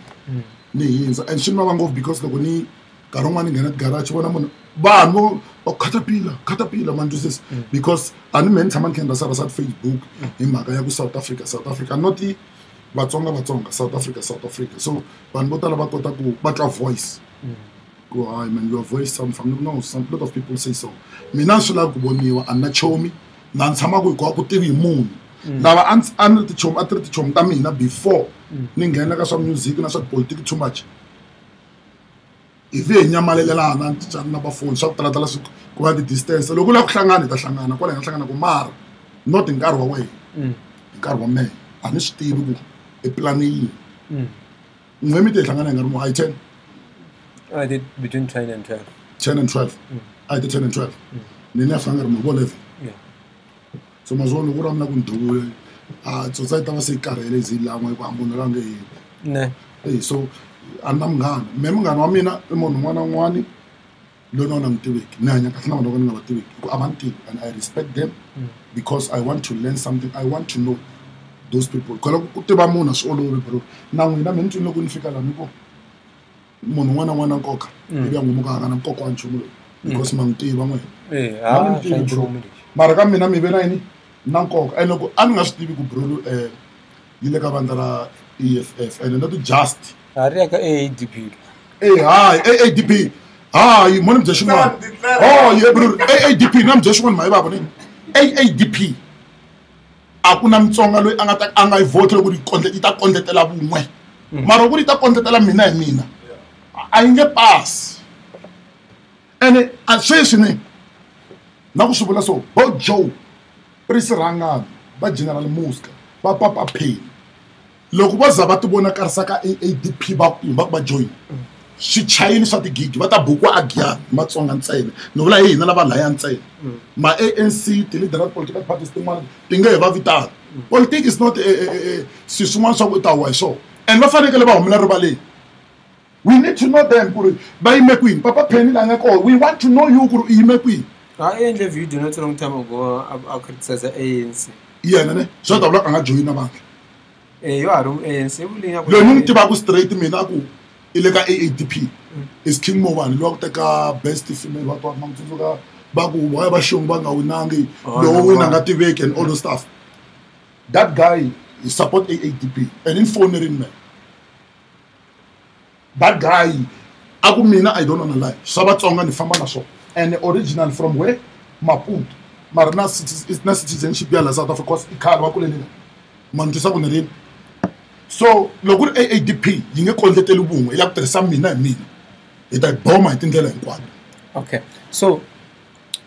ni hindza and swi ni vava ngopfu because loko ni nkarhi wun'wana ni nghena tigarage vona munhu vanhu Khatapila man twisisa because a ni me ni tshama ni kha ni rasa Facebook hi mhaka ya ku South Africa not Vatsonga South Africa so vanhu vo tala va kota ku va twa voice go hayi man your voice sound familiar no some lot of people say so mina swi lava ku voniwa a na chomi na ni tshama ku hi ku tivi hi munhu lava a ni ri tichomi ta mina before ni nghena ka swa music na swa politics too much ivi hi nyamalelelana na bafoni swa ku talatala ku va ti-distance loko u lava ku hlangana hi ta hlangana kwala hi nga hlangana ku mara not hi nkarhi wa wena hi nkarhi wa mehe a ni swi tivi ku epulani yini n'we mi te hi hlangana hi nga ri mo I 10 I did between 10 and 12. 10 and 12 I did 10 and 12 ni ne a fanga ri mo vo 11 so mazwo loko ra mina ku ndhule a tsotsa yi ta va se yi karhele zi lan'we ku ambonelanga yini Ne. hey so a ni na munghana me munghana wa mina i munhu un'wana na un'wana loyi na wona ni tiveki ni hanya kahle na vanhu vo ka ni nga va tiveki hi ku a va ni tivi and I respect them because I want to learn something I want to know those people kala ku tiva munhu a swi olovi bro na n'wina mi ni twini loko ni fika laha ni ku munhu un'wana na un'wana na nkoka ivi a n'wi muka hanga na nkoka wa nchumu loyi because ma n'wi tiva n'wina mara ka mina mi ve na yini na nkoka and loko a ni nga swi tivi ku bro yi le ka vandla ra EFF and not just Hari ya ka AADP. hi AADP hi mo ni mi bya xin'wana ye bro AADP na mi bya xin'wana ma yi vava ni AADP a ku na Mutsonga loyi a nga yi vote loko yi ta kondletela vun'we mara loko yi ta kondletela mina hi mina a yi nge pasi ene a sweswi ni na ku swi vula so bo Joe Prisi Rangani va General Muska va Papa Pay loko va za va ti vona karisa ka AADP va join swichayini swa tigigi va ta bukiwa agiyani Matsonga ntsena ni vula hina lava laya ntsena ma ANC ti-leader political parties tin'wana ti nge he va vitana politics is not swi swin'wana swa ku ta wa hi swona and va fanekele va humela rivaleni we need to know them ku ri va yime kwini Papa Penny la nga koho we want to know you ku ri u yime kwini I endle video not a long time ago I criticize ANC. yena ne swa ta vula a nga joyina vanhu You are ANC vulinga loyi ni n'wi tivaka straight mina ku i le ka AADP is King Mobani loyi wa ku teka best female va twa ma mutsundzuka va ku why va xongi va nga winangi lowo wina nga tiveki and all those stuff that guy he support AADP and in phone rin me that guy a ku mina I don't wanna lie swa Vatsonga ni famba na swona and original from where Maputo mara na citizenship ya la South Africa because i khale wa kuleni mani twisa ku ni rini so loko ri AADP yi nge kondleteli vun'we yi la ku tirhisa mina hi mina hi ta boma hi tindlela hinkwato okay so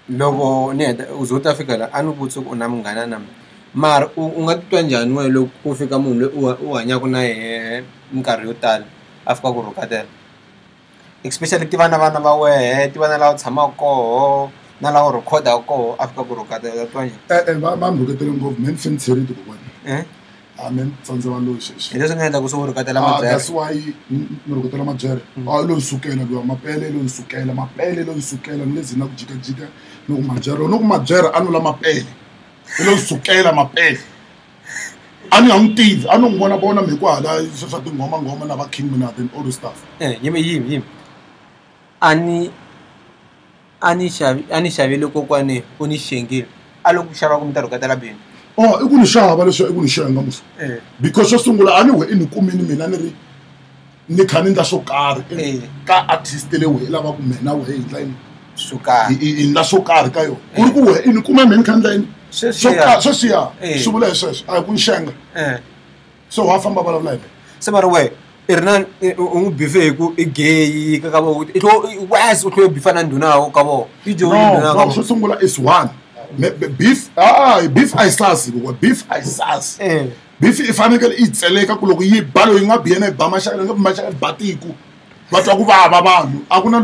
loko ni heta u zo ta fika la a ni vutisa ku u na munghana na mara u nga titwa njhani wena loko ku fika munhu loyi u hanyaka na yehe minkarhi yo tala a fika ku rhukatela especially ti va na vana va wehe ti va na laha u tshamaka koho na laha u rhekhodaka koho a fika ku rhukatela twa njhani va ni rhuketele ngopfu me ni fe ni tshwerile kokwani a me ni tsandze va loyi sweswi hi leswi nga endla ku swi u rhukatela mabyere that's why ni rhuketela mabyere a lo ni sukela loyi Mapele lo ni sukela Mapele lo ni sukela ni le zina ku jikajika ni ku mabyere ni ku mabyere a no la Mapele i lo ni sukela Mapele a ni nga n'wi tivi a no n'wi vona mi ku hala swa tinghoma na va King Minate and all those stuff yimi a ni xavile kokwani u ni xengile a loko ku xava ku mi ta rhukatela bindzu i ku ni xava leswi i ku ni xenga musa because xo sungula a ni we i ni kumini mina ni kha ni ndla swo karhi ka artist le we i lava ku mena we hi ndla yini swo karhi i ndla swo karhi ka yona ku ri ku we i ni kuma me ni kha ndla yini sweswiya swi vula hi sweswo a hi ku ni xenga so wa famba vulavula hi me se mara we i ri na u n'wi bife hi ku i geyi ka vo wes u tlhelo bifa na ndhuna ka vo i joyini ndhuna ka vo xo sungula is one beef a yi sasi beef a yi sasi beef i fanekele i tseleka ku loko yi ba loyi nga biyena yi ba maxaka nga maxaka yi ba tiku va twa ku vava vanhu a ku na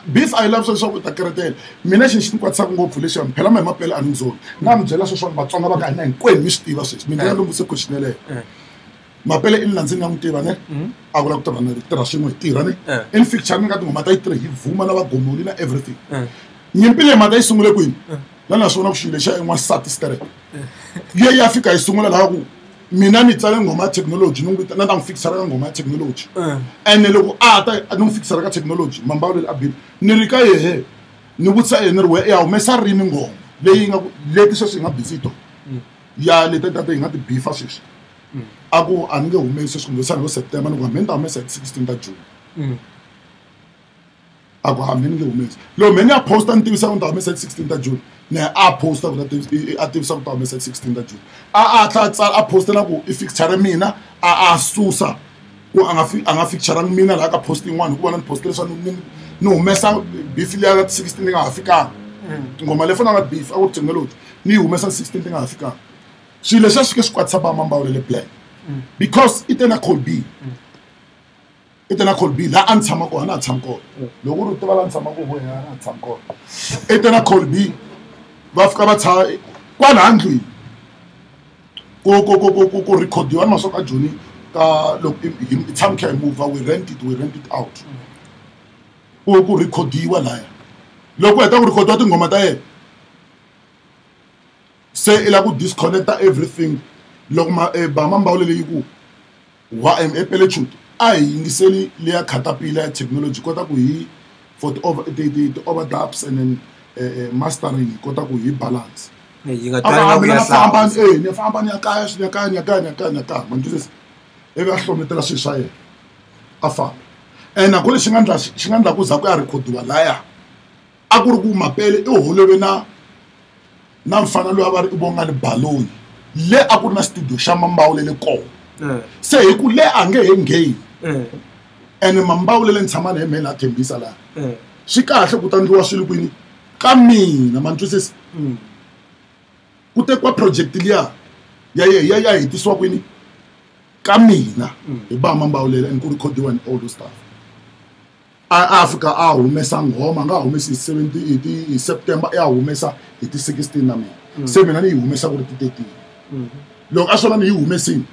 beef a yi lavi sweswo ku ta keretela mina xi ni kwatisaka ngopfu lexi phela ma hi Mapele a ni ndzoni na mi byela sweswona Vatsonga va ka hina hinkwenu mi swi tiva sweswi mina ya lombise question yeleyo Mapele i ni landzi ni nga n'wi tiva ne a vula ku tirha swin'we hi tirha ne in fiction ni nga tinghoma ta yi tirhi hi vhuma na vagomoli na everything nyimpi leyi mata yi sungule kwini lana swona ku xilo xa n'wansati straight ye ya fika yi sungula laha ku mina ni tsale ngoma ya technology ni n'wi na ta n'wi fikisela ka ngoma ya technology ene loko a ta ni n'wi fikisela ka technology mambalo le abini ni ri ka yehe ni vutisa yena ri we ya humesa rini ngoma leyi nga leti sweswi hi nga busy to ya leti tata hi nga ti bifa sweswi a ku a ni nge humesi sweswi kumbe vo September ni ku hambi ni ta humesa hi 16 ta June a ku hambi ni nge humesi loko me ni ya posta ni tivisa ku ni ta humesa hi 16 ta June ne a posta ku a tivisa ku ta humesa 16 ta June a posta na ku i fixture mina a susa ku a nga fixture mina la ka post yin'wana ku vona ni post leswa ni humesa beef liya ka 16 ni nga ha fikanga ngoma leyi fanaka beef a ku technology ni humesa 16 ti nga ha fikanga swilo leswi a swi ke swi kwatisa va Mambawulele plan because i te na Colby la a ni tshama kona na ha tshama kona loko ri tiva la ni tshama ku ho na ha tshama kona i te na Colby va fika va tshama kwala ndlwini ku recordiwa na maswaka Joni ka loko i tshama kha move we rent it out ku recordiwa laya loko heta ku recordiwa tingoma ta yena se ila ku disconnecta everything loko ba Mambawulele yi ku wa Mapele chut a hi yingiseli leya Khatapila ya technology kota ku hi for the overdubs and then mastering kota ku hi balance yi nga twanga ku ya famba ni famba ni ya kaya manjuse evi a hlometela swilo swa yena a famba and nakole xi nga ndla ku za ku ya recordiwa laya a ku ri ku Mapele i holove na mfana loyi a va ri i vonga ni baloni le a ku ri na studio xa Mambawulele kona se hi ku le a nge he ngheni and Mambawulele ni tshama na hi mhela a thembisa laha swi kahle ku tandliwa swilo kwini ka mina mantwisisi ku tekiwa project liya ya hetisiwa kwini ka mina hi ba Mambawulele and ku recordiwa and all those stuff a fika a humesa ngoma nga humesi 70 hi September ya humesa hi ti 16 na mina se mina ni yi humesa ku ri ti 13 loko a swona ni yi humesini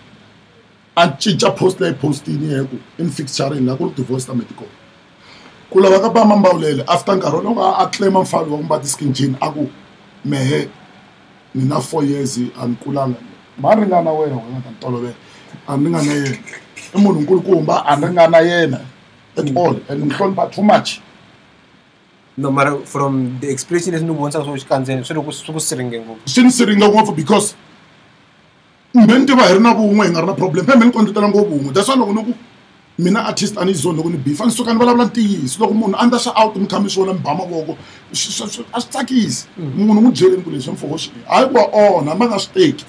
a cinca post leyi postini yeku in fixturing la ku ri divorce ta medical ku lava ka ba Mambawulele after nkarhi lowu a claima mfalo wa ku mbati skin jean a ku mehe ni na 4 years a ni kulanga ma ringana wena nga ta ntolovela a ni nga na yena i munhu nkulukumba a ni nga na yena at all and nhlonipha too much no matter from the expression leswi ni vonisa swo xikandzeni swi loko swi ku siringe ngopfu swi ni siringe ngopfu because mbe ni tiva hi ri na vun'we hi nga ri na problem phe me ni kondletela ngopfu vun'we that's why loko ni ku mina artist a ni zone loko ni beef a ni suka ni vulavula ntiyiso loko munhu a ndla swa out mi kha mi swi vona mi ba mavoko a swi tsakisi munhu n'wi byeleni ku leswi mfoho xi hayi ku wa onha ma nga swi teki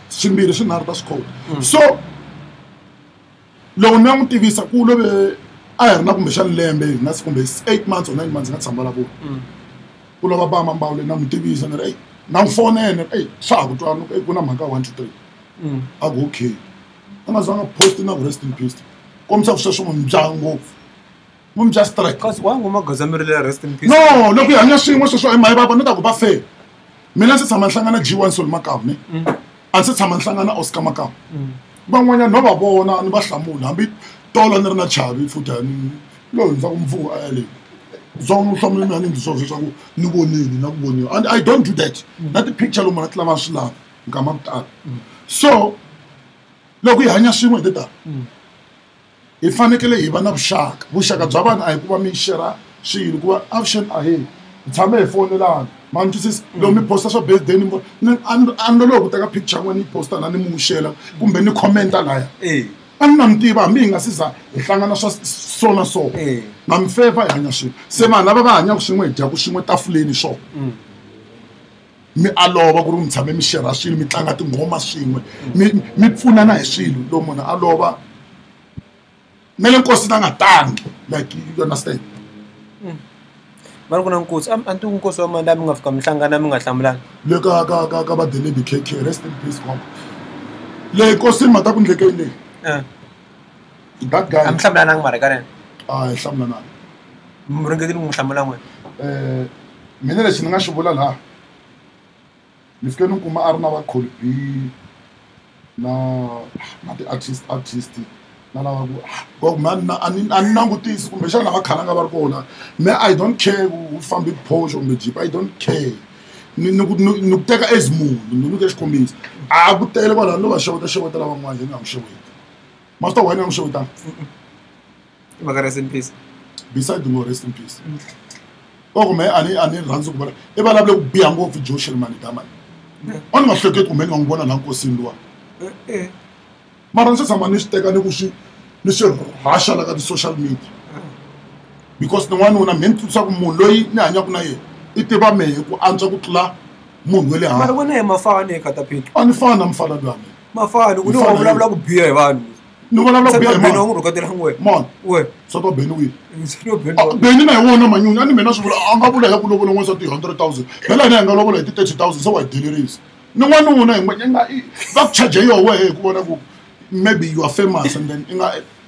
swimbirhi swinharhu ta swi khota so loko ni ya n'wi tivisa ku love a hi ri na kumbexani lembe na kumbe 8 months or 9 months nga tshama lavona ku lova ba Mambawulele na n'wi tivisa ni ri na n'wi fonene swa ha ku twani ku na mhaka 1 2 3 a ku okay a nga zanga post na ku rest in peace komisa ku sweswo n'wi mbya ngopfu n'wi mbya strike kasi wa ngoma goza mi ri le rest in peace no loko hi hanya swin'we sweswo hi mayi vava ni ta ku va fair mina ndzi tshama ni hlangana G1 Sol Makamu ne a ndzi tshama ni hlangana Oscar Makamu van'wanyana no va vona ni va hlamula hambi tolo ni ri na chavi futhi ani loyi ndza ku mfuwo a yale zonke uhlamule mina ni ndzi swo swa ku ni vonile na ku voniwa and I don't do that na ti picture lomu na ti lava swi lava nkama ku tala so loko hi hanya swin'we hi teta hi fanekele hi va na vuxaka bya vanhu a hi ku va mi share swilo ku va avuxeni a hi tshame hi fonelana mani twisisi loko mi posta swa birthday ni a ni loko ku teka picture n'we ni posta na ni muxela kumbe ni commenta laya a ni na mi tiva hambi hi nga siza hi hlangana swa so na so na mi feva hi hanya swin'we se vanhu lava va hanyaka swin'we hi dyaku swin'we tafuleni swo mi alova ku ri mi tshame mi share swilo mi tlanga tinghoma swin'we mi pfunana hi swilo loko munhu a lova na le nkosi na nga tangi like you understand mara ku na nkosi a nti nkosi wa mali mi nga fika mi hlangana mi nga hlamulani le ka va Delebi KK rest in peace mama le nkosi mi ta ku ndlekeni leyi that guy a mi hlamulana mara ka rena a hi hlamulana mi ringetile ku n'wi hlamula n'wena mina lexi ni nga xi vula laha ni fike ni kuma a ri na va Colby na ti-artist na lava ku man a ni langutisi kumbexana va khalanga va ri kona me I don't care ku fambi Porsche kumbe Jeep I don't care ni ku teka as munhu ni nyike xikombiso a ku tele kwalano no va xewetela van'wana hi nga n'wi xeweta master wena n'wi xewetanga i mhaka rest in peace beside no rest in peace oko me a ni rhandzi ku vula i vulavule ku biha ngopfu Joe Shelmani damani a ni nga hleketi kumbe ni nga n'wi vona la nkosini luwa mara ni swi tshama ni swi teka ni swi haxa la ka ti-social media because nin'wana na me ni twisisa ku munhu loyi ni hanyaku na yena i tiva mehe ku antswa ku tlula munhu wa le mara handle vona hi mafana Khatapila a ni fana na mufana luya mina mafana ku ni wa vulavula ku biha hi vanhu ni vulavula ku biha hi beni mani wa n'wi rhuketela n'we mani we swa beni wihi sino beni beni na hi wona manyuni a ni mina swi vula a nga vula hi ku lovola n'wesa ti-100,000 phela na hi nga lovola hi ti-30,000 se wa hi delerisa ni n'wanuna hi va ku charge yoho wehe hi ku vona ku maybe you are famous and then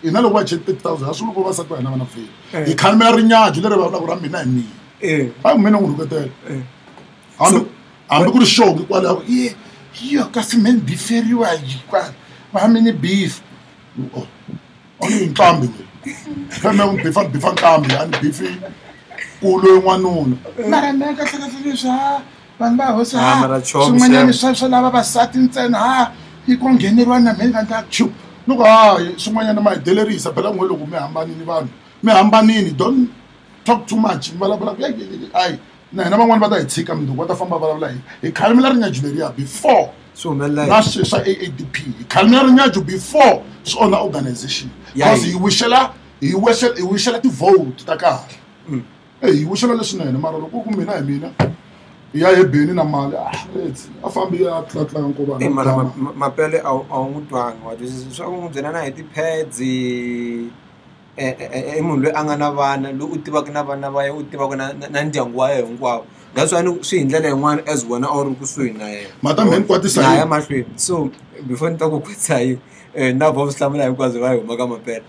hina loko va che 30,000 a swi loko vasati va hina va na feni hi khalimela rinyaju leri vulavulaka ra mina hi mina hayi mina n'wi rhuketela hambi ku ri show hikwalaho yo kasi me ni biferiwa hikwani va mini beef a ni nqambi we pheme n'wi bifa nqambi a ni bifi kulo n'wanuna mara me kahlekahle leswi vanhu va hosa swin'wanyani swa lava vasati ntsena yi ko ngheneriwa na mina nga chu loko hayi swin'wanyana ma hi delerisa phela n'we loko mi hambanini vanhu mi hambanini don't talk too much vulavula ku ayi na hina van'wani va ta hi tshika mindhuku va ta famba vulavula hi khalimela rinyaju leriya before na swi swa AADP hi khalimela rinyaju before swi onha organization because hi wixela ti-vote ta kahle hi wixela leswinene mara loko ku mina hi mina ya hi beni na mali a fambi ya tlatlanga nkova mara Mapele a wu n'wi twangi wa twisisa swa ku n'wi byela na hi ti-pads i munhu loyi a nga na vana loyi u tivaka na vana va yena u tivaka na ndyangu wa yena hinkwavo that's why swi hi ndlela yin'wana as wena a wu ri kusuhi na yena matambe ni kwatisa na ya mahlweni so before ni ta ku kwetisa hi na vo swi hlamula hinkwabyo va hi huma ka Mapele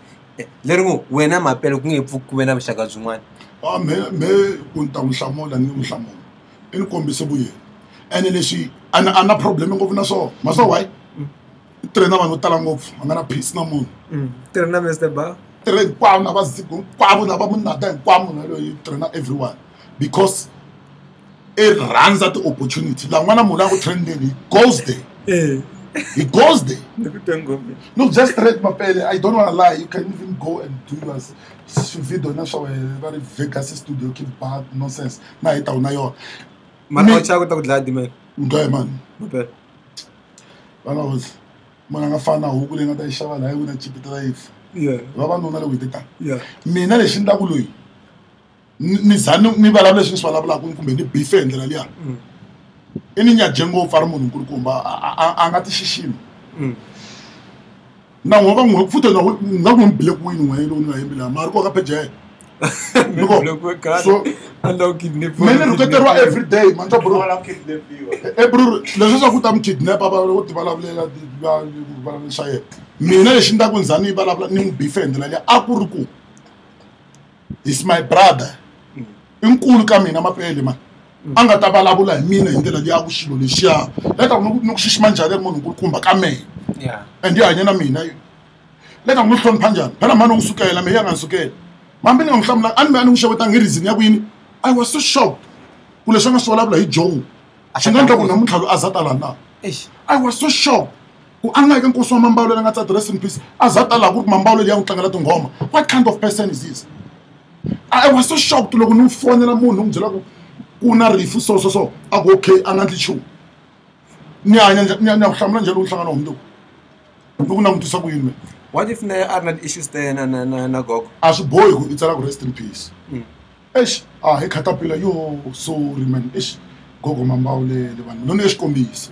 leri n'wi wena Mapele ku nge pfuki ku ve na vuxaka byin'wana me ku ni ta n'wi hlamula ni n'wi hlamula i ni kombise vuyelo ene leswi a na problem ngopfu na swona ma swo why i tirhe na vanhu vo tala ngopfu a nga na peace na munhu tirhe na Mr Ba tirhe hinkwavo na vaziko hinkwavo lava munata hinkwavo munhu loyi tirhe na everyone because it runs at the opportunity laha n'wana munhu a ku trending he goes there he goes there no just straight Mapele I don't want to lie you can even go and do your video na swa va ri Vegas studio keep bad nonsense na hi ta una yona mara wa chaka ta ku dlaya dimela ngoye man Mapele vana was munhu a nga fana na huku leyi nga ta yi xava laha yi na chipitela yifa vavanuna loko hi tita mina lexi ni taku loyi ni za ni vulavula leswi ni swi vulavulaka kumbe ni bife hi ndlela liya i ni nyaje ngopfu a ri munhu nkulukumba a nga ti xiximi na n'we va n'we futhi nga ku n'wi bile ku wini n'we lowu ni nga yimbi laha mara ko ka pejele so mene rhuketeriwa every day manje bro bro leswi swa ku ta mi kidnap va ku ti vulavulela vulavula swa yena mina lexi ni ta ku ni za ni vulavula ni n'wi bife hi ndlela liya a ku ri ku is my brother i nkulu ka mina Mapele man a nga ta vulavula hi mina hi ndlela liya ku xilo lexiya leta ni ku xixima njhani ri munhu nkulukumba ka mehe and yi hanya na mina leta ku ni hlonipha njhani phela mhani u n'wi sukela mehe ya nga ni sukela mambi ni nga n'wi hlamula a ni mehe a ni n'wi xevetangi reason ya ku yini I was so shocked ku leswi a nga swi vulavula hi Joe swi nga endla ku namuntlha loyi a za ta laha na I was so shocked ku a nga eka nkosi wa Mambawule la nga tsati rest in peace a za ta laha ku ri Mambawule liya n'wi tlangela tinghoma what kind of person is this I was so shocked loko ni n'wi fonela munhu ni n'wi byela ku na rifu so a ku okay a nga ndli nchumu ni hanya ni ya ku hlamula njhani nhlangano wa mundzuku loko na n'wi twisa ku yini me what if na a ri na issues te na gogo a swi bohi ku i tsala ku rest in peace eish hi Khatapila yo sorry man eish gogo Mambawule vanhu no ni xikombisa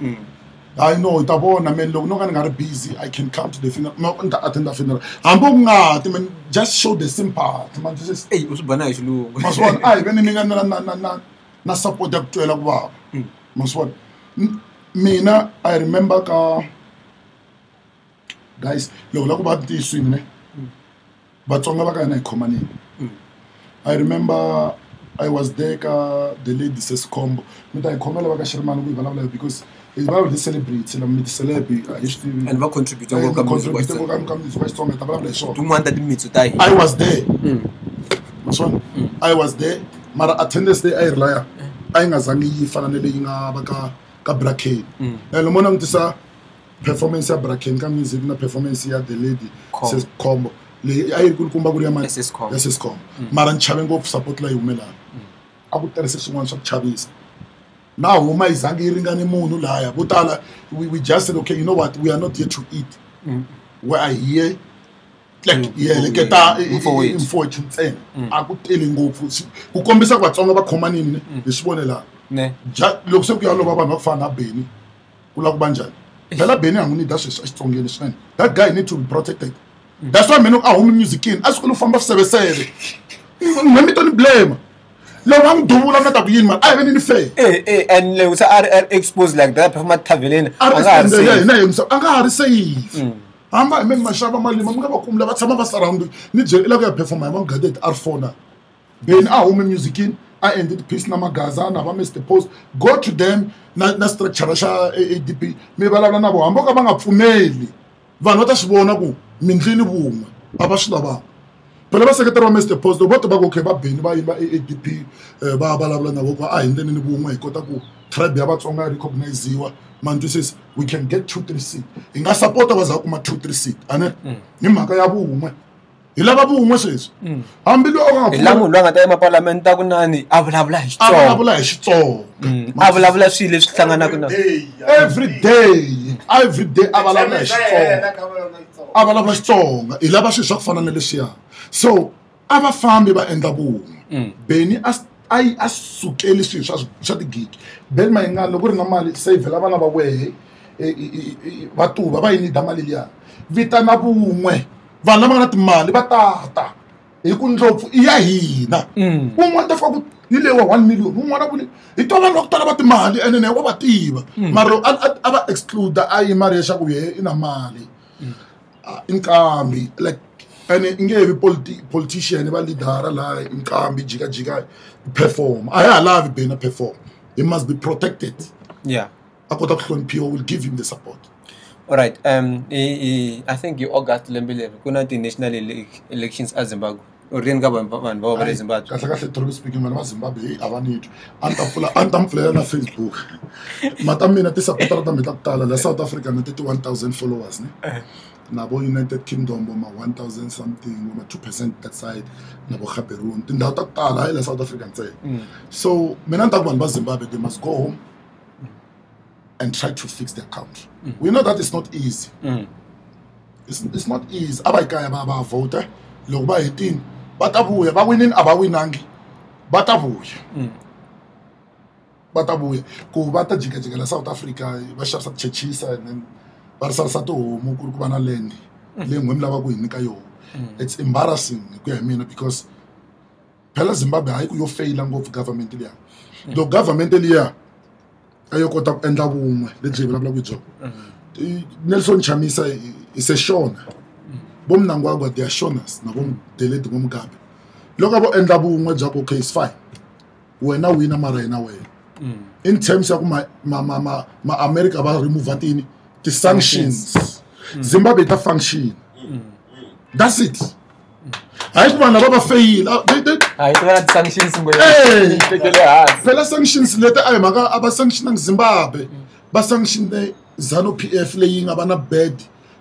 I know ta vona man loko no ka ni nga ri busy I can come to the funeral no ni ta attend the funeral hambi u nga ti man just show the sympathy man this is u swi bana hi xilungu ma swi vona a hi veni ni nga na support ya ku twela ku vava ma swi vona mina I remember ka guys loko la ku va tiyiswini ne vatsonga va ka hina hi khomanini I remember I was there ka the lady says combo mi ta hi khomela va ka Xirimani ku hi vulavula because hi vulavula hi celebrate la mi ti celebrate hi swi tivi and va contribute ngopfu ka music wa Xitsonga ka music wa Xitsonga hi ta vulavula hi swona tin'wana ta timitsu ta hina I was there ma swi vona I was there mara attendance day a yi ri laya a yi nga zangi yi fana na leyi nga va ka Bracken lo mo langutisa performance ya Bracken ka music na performance ya the lady says combo leyi a yi kulukumba ku ri ya mani ya Sescom mara ni chave ngopfu support la yi humelaka a ku tirhise swin'wana swa ku chavisa na huma yi zangi yi ringane munhu laya vo tala we just said okay you know what we are not here to eat we are here like heleketa info ntsena a ku tele ngopfu ku kombisa ku vatsonga va khomanini hi swi vone laha ne loko se ku ya lova vanhu va ku fana na Beni ku lava ku va njhani phela Beni angunida sweswi Xitsongeni swinene that guy need to be protected that's why mina a humi musicini a swi kona ku famba swiseveseve ngemito ni blame loko va n'wi duvula na ta ku yini mara a hi veni ni fair and loko se a exposed like that performa taveleni a nga ha ri safe hamba hi mashava malima mi nga va kumi lava tshama va surround ni byela i lava ku ya performa hi vangadeti R4 Beni a humi musicini I ended peace na magaza na va Mr Post go to them na structure xa AADP mi vulavula na vo hambi ka va nga pfumeli vanhu va ta swi vona ku mindlini vun'we a va swi lavaka phela va seketeri va Mr Post vo ta va ku okay va Beni va yini va AADP va vulavula na vo ku a hi ndleni ni vun'we hi kota ku tribe ya Vatsonga ya recognize-iwa man twisisa we can get 2-3 seat hi nga support va za kuma 2-3 seat ane hi mhaka ya vun'we hi lava vun'we sweswi hambi loko hi la munhu loyi a nga ta emaparlamenti ta kunani a vulavula hi Xitsonga a vulavula hi Xitsonga a vulavula swilo leswi hlanganaka na every day a vulavula hi Xitsonga a vulavula Xitsonga hi lava swilo swa ku fana na leswiya so a va fambi va endla vun'we Beni a sukeli swilo swa tigigi Beni mayengani loko ri na mali savela vana va wehe va tuva va yi nida mali liya vitana vun'we vanhu lava nga na timali va tata hi ku ndlopfu i ya hina un'wana ta fika ku hi lewa 1 million un'wana a vuli hi to vanhu va ku tala va timali ene wa va tiva mara a va exclude a yima ri xa ku ye i na mali inkambi like ene i nge vi politician va leadera la inkambi jikajika perform a ya lavi Beni perform he must be protected a kota ku hloniphiwa will give him the support. All right. I think you August lembele kuna national elections a Zimbabwe. Urieni ka vanhu va over Zimbabwe. Kahle truly speaking vanhu va Zimbabwe a va need antamfula na Facebook. Mata mina ti supportera ta mita ku tala la South Africa na 31,000 followers ne. Nabo United Kingdom ma 1,000 something ma 2% that side nabo Cameroon tindhawu ta ku tala hi la South Africa ntsena. So mina nta ku vanhu va Zimbabwe they must go home and try to fix their country. We know that it's not easy. It's not easy. Abaikaya ba vote. Loko ba hitin, batavuya, ba winning aba winangi. Batavuya. Batavuya. Ku bata jika la South Africa, ba xavisa chechisa and then ba risarisa tihomu ku ri ku va na land. Leyi n'wemi lava ku hi nyika yona. It's embarrassing ku ya hi mina because phela Zimbabwe hayi ku yo fail ngopfu government liya. The government liya ayo kota ku endla vun'we lebyi hi vulavulaka hi byona Nelson Chamisa is a Shona vo Mnangagwa they are Shonas na vo Delete vo Mugabe loko vo endla vun'we bya ku okay it's fine wena wina mara hina wena in terms ya ku ma America va remove tini ti sanctions Zimbabwe ta function that's it hayi ku vanhu va fail hayi to va sanctions phela sanctions leti a hi mhaka a va sanctiona Zimbabwe va sanction ZANU PF leyi nga va na bad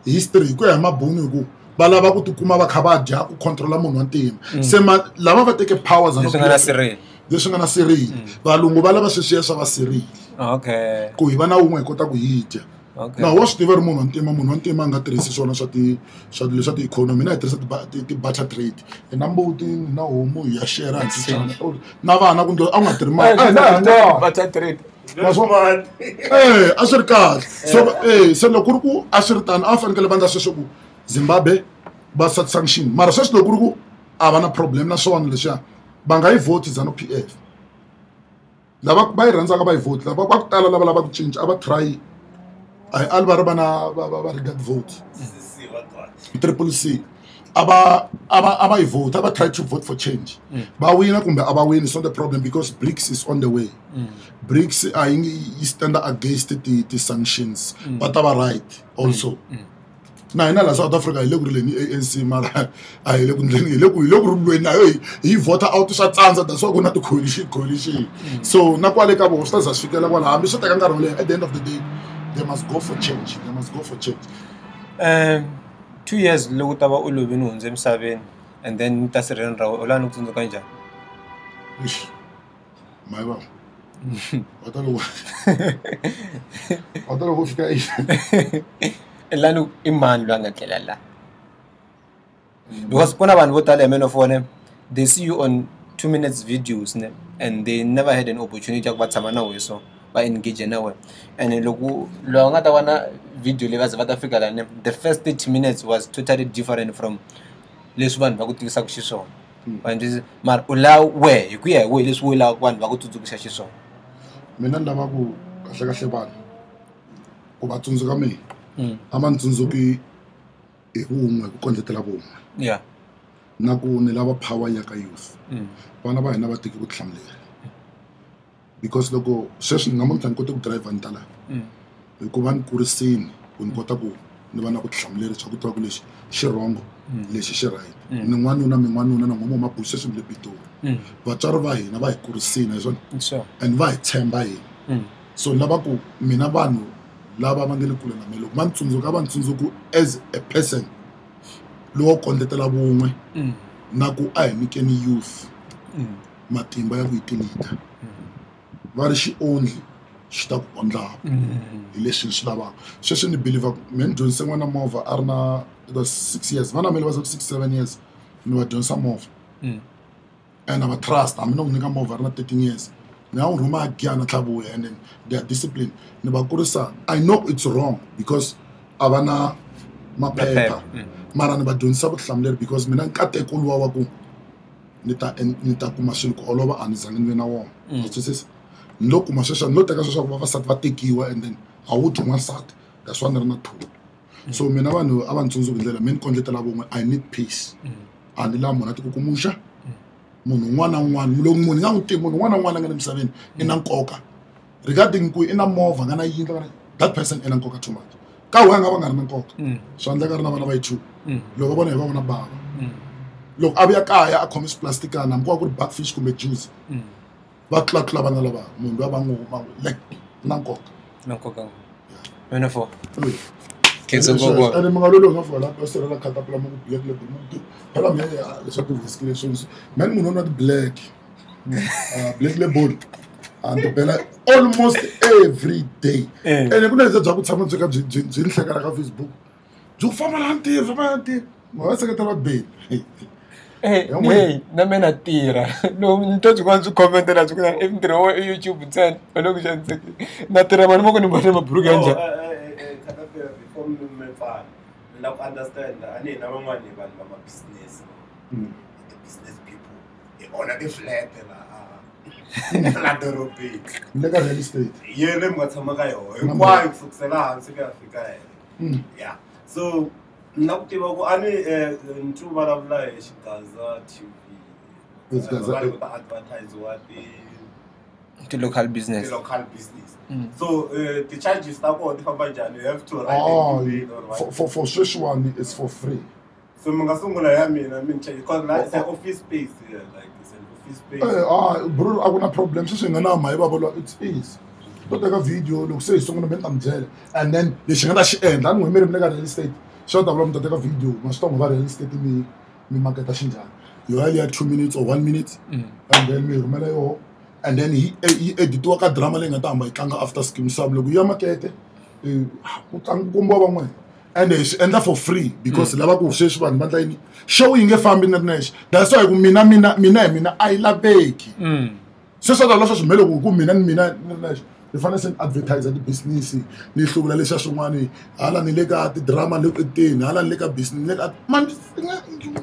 history ku ya hi mabunu hi ku va lava ku tikuma va kha va dya ku controla munhu wa ntima se lava va teke power leswi nga na Cyril valungu va lava sweswiya swa va Cyril ku hi va na wun'we hi kota ku hi dya na wa swi tiva ri munhu wa ntima a nga tirhisi swona swa ti-economy na hi tirhisa ti-barter trade hi na mbuti na homu hi ya share na vana ku a nga tirhi mali a swi ri kahle se loko ku ri ku a swi ri tani a fanekele va endla sweswo ku Zimbabwe va sanction mara sweswi loko ku ri ku a va na problem na swona leswiya va nga yi vote ZANU PF lava va yi rhandzaka va yi vote lava va ku tala lava lava ku cinca a va try a va ri va regard vote triple C a va yi vote a va try to vote for change va wina kumbe a va wini it's not the problem because BRICS is on the way BRICS a yi stand against the sanctions va ta va right also na hina la South Africa hi le ku rileni ANC mara a hi le ku ndleni hi le ku rilweni na hi vota out swa tsandza that's why ku na coalition so na kwale ka vo swi ta za swi fikela kwala hambi swi teka nkarhi wo leha at the end of the day they must go for change 2 years loko ta va u lovini hundze emisaveni and then ta sirheni ra u lani ku tsundzuka njhani my wow wa ta loko fika lani i mani loyi a nga tlela la because ku na vanhu vo tala hi men of vone they see you on 2 minutes videos ne and they never had an opportunity to tshama na wehe so va engage na wehe. And loko loyi nga ta vona video leyi va ze va ta fika lani, the first 30 minutes was totally different from leswi vanhu va ku tivisaka xiswona. Mara u la wehe hi ku ya hi wehe leswi u lavaka vanhu va ku tsutsukisa xiswona. Mina ni lava ku kahlekahle vanhu ku va tsundzuka mina a va ni tsundzuki hi vun'we ku kondletela vun'we na ku ni lava power ya ka youth. Vana va hina va teki vutihlamuleri because loko sweswi ni nga muntlha ni kote ku drive ni tala hikuva ni kurisini ku ni kota ku ni va na vutihlamuleri swa ku tiva ku lexi xi wrong lexi xi right. Ni n'wanuna mi n'wanuna na n'wama mabusi sweswi ni le Pitori. Vatswari va hina va hi kurisini hi swona and va hi tshemba hina. So ni lava ku mina vanhu lava va nge le kule na mina loko va ni tsundzuka va ni tsundzuku as a person lowo kondletela vun'we na ku a hi nyikeni youth matimba ya ku yi tilita. Va ri xi only xi ta ku ondlaka hi leswi swi lavaka. Sweswi ni believe me ni dyondzise n'wana movha a ri na it was 6 years. Vana mele va za 6-7 years ni va dyondzisa movha and a va trust hambi no n'wi nyika movha a ri na 13 years ni nga n'wi rhuma a giya na tlhavuya and then they are disciplined. Ni va kurisa I know it's wrong because a va na maphepha mara ni va dyondzisa vutihlamuleri because mina nkateko luwa wa ku ni ta kuma swilo ku olova a ni zangi ni ve na wona. Ni lo kuma sweswo ni lo teka sweswo ku vavasati va tekiwa and then a wu dyi n'wansati that's why ni ri na two. So mina vanhu a va ni tsundzuki ndlela mi ni kondletela vun'we I need peace. A ni lavi munhu a ti kukumuxa munhu un'wana na un'wana loko munhu nga n'wi tivi munhu un'wana na un'wana nga le misaveni i na nkoka regarding ku i na movha nga na yindlu that person i na nkoka too much. Ka wena nga va nga ri na nkoka swi endleka ri na vana va yi two loko va vona hi va vona bava loko a vuya kaya a khome swiplastikana hambi ku va ku ri backfish kumbe juice va tlula vana lava munhu loyi va n'wi like na nkoka. Wena for ene mi nga lolohi nga fola va sirhela Khatapila mu ku black label mu phela me leswaku risk leswi man munhu na ti-black black label and bela almost every day ene ku na lebyi bya ku tshama byi ka byi ni hlekela ka Facebook byi ku famba laha ntirho ma va seketela beni hey na mina tirha lo ni to byin'wana byi commentela byi ku na i ntirho wa YouTube ntsena va le ku xanisekeni na tirha mani mo ku ni vona mabhuruku ya njhani. Like understand that I need number one even my business. The business people. They honor the flat and flat Europe. Like a real estate. Yeah, them got some guy. Why successful and second Africa. Yeah. So now people go any two butterfly Gaza TV. It's Gaza. Advertise what the local business. So the charges that go different you have to write for such one it's for free. So I mean because like it's an office space here, like it's an office space. Bro, I got problem. So it is. Don't take a video, look say so gonna I'm jail. And then the shingana she end. I'm going to make real estate. So that I'm to take a video. Must talk about real estate me market shinja. You only had 2 minutes or 1 minute and then me remember and then he editor ka drama le ngata amba itlanga after scheme sub loko ya makete utanga kumba bangwe and they end up for free because lava ku sweswi vanhu va tlayini show yi nge fambi ni ri nexe that's why ku mina I laveki sweswo ta leswo swimele ku mina ni ri nexe ni fanele se advertise the business ni hluvula leswa swin'wana hala ni le ka ti-drama le ku teni hala ni le ka business le ka man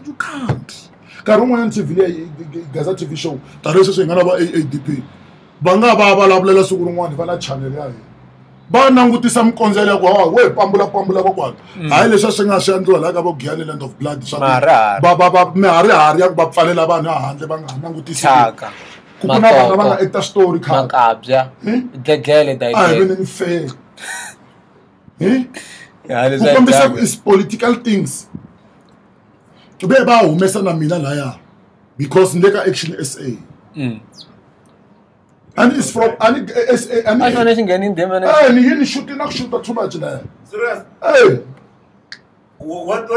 you can't. Nkarhi wun'wanyana TV Gaza TV show tani leswi swi nga na va AADP va nga va vulavulela siku rin'wana va na channel ya hina va langutisa mikondzelo ya ku we pambula vakwani hayi leswi swi nga swi endliwa laha ka vo Giyani Land of Blood swa miharihari ya ku va pfalela vanhu ehandle va nga ha langutisi ku na vana va nga actor story makabya dlegele ni fair ku kombisa ku is political things be ba humesa na mina laya because ndeka action SA and it's from and SA and I don't think any them and ni yini shooting na shoot too much la serious what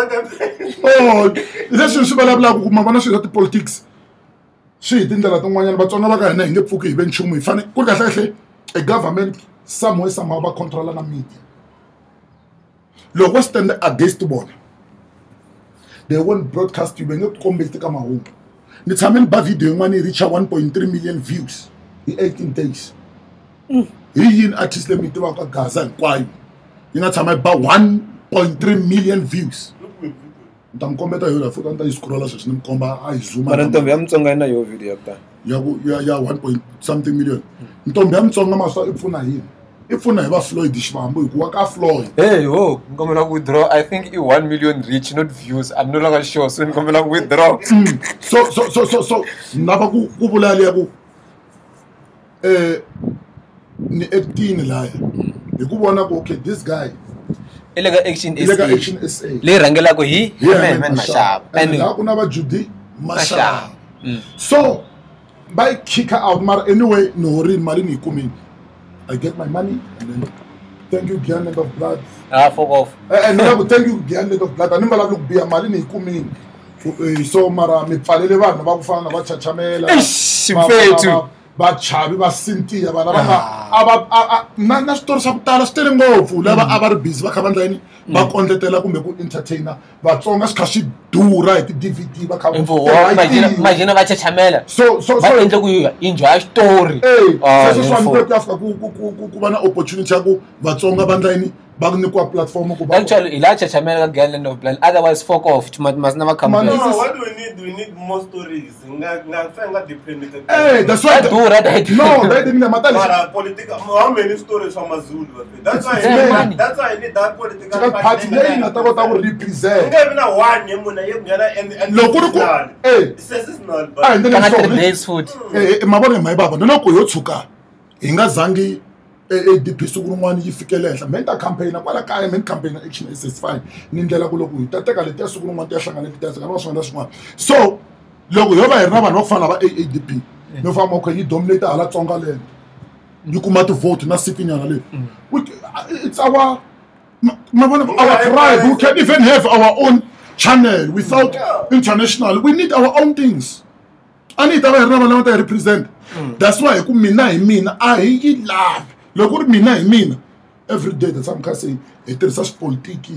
leswi swi vulavula ku kuma vana swi za ti-politics swi hi tindlela tin'wanyana vatsonga va ka hina hi nge pfuki hi ve nchumu hi fane ku ri kahlekahle a government somewhere somehow va controla na media loko stand against bona they won't broadcast you when you come back to mahungu ni tshame ni ba video yin'wana yi reacha 1.3 million views hi 18 days hi yini artist leyi mi tivaka Gaza hinkwayo yi nga tshama yi ba 1.3 million views ni ta mi kombeta yona futhi a ni ta yi scrolla sweswi ni mi komba a yi zooma mara ntombi ya Mutsonga yi na yo video ya kutani ya 1 point something million ntombi ya Mutsonga maswa i pfuna yini i pfuna hi va Floyd Xivambu hikuva ka Floyd hey ho ni kombela ku withdraw I think i 1 million reach not views I'm no longer sure so ni kombela ku withdraw so nava ku vula liya ku ni acting laya hi ku vona ku okay this guy ilega action SA le rangela ko hi man mashaba and la ku na va Judy Mashaba so by kick her out mar anyway no ri mali ni kumini I get my money and then thank you Gyan Land of Blood fuck off and thank you Gyan Land of Blood ani mbala ku biya mali ni kumini so mara mi pfalele vanhu va ku fana na va chachamela mfethu vachavi va Cynthia vana va na switori swa ku tala swi tele ngopfu lava a va ri busy va kha va ndlayini va kondletela kumbe ku entertainer Vatsonga swi kha swi durha hi ti-DVD va kha imagine va chachamela so va endle ku enjoy story sweswo swa ni ku afika ku va na opportunity ya ku Vatsonga va ndlayini va nyikiwa platform ku actually ila chachamela ka Gyan Land of Blood otherwise fuck off masina va come no what do we need more stories nga depend that's why no they didn't matali political how many stories from Mazulu that's why I need that political party leyi nga ta kota ku represent nga na one yemuna yengena and loko ku says it's not but kana 3 days food mabona mai baba loko yo tshuka hi nga zangi AADP siku rin'wana yi fikele henhla menta campaign kwala kaya men campaign action is fine ni ndlela ku loko hi ta teka leti siku rin'wana ti ya hlangana ti ta tsaka va swona swin'wana so loko yo va hi ri na vanhu va ku fana va AADP no famba ku yi dominate hala Tsonga land yi kuma ti vote na sitinyana leyi it's our tribe who can even have our own channel without international we need our own things I need our to represent that's why ku mina hi mina a hi love loko ri mina hi mina every day that's I'm saying hi tirhisa xipolitiki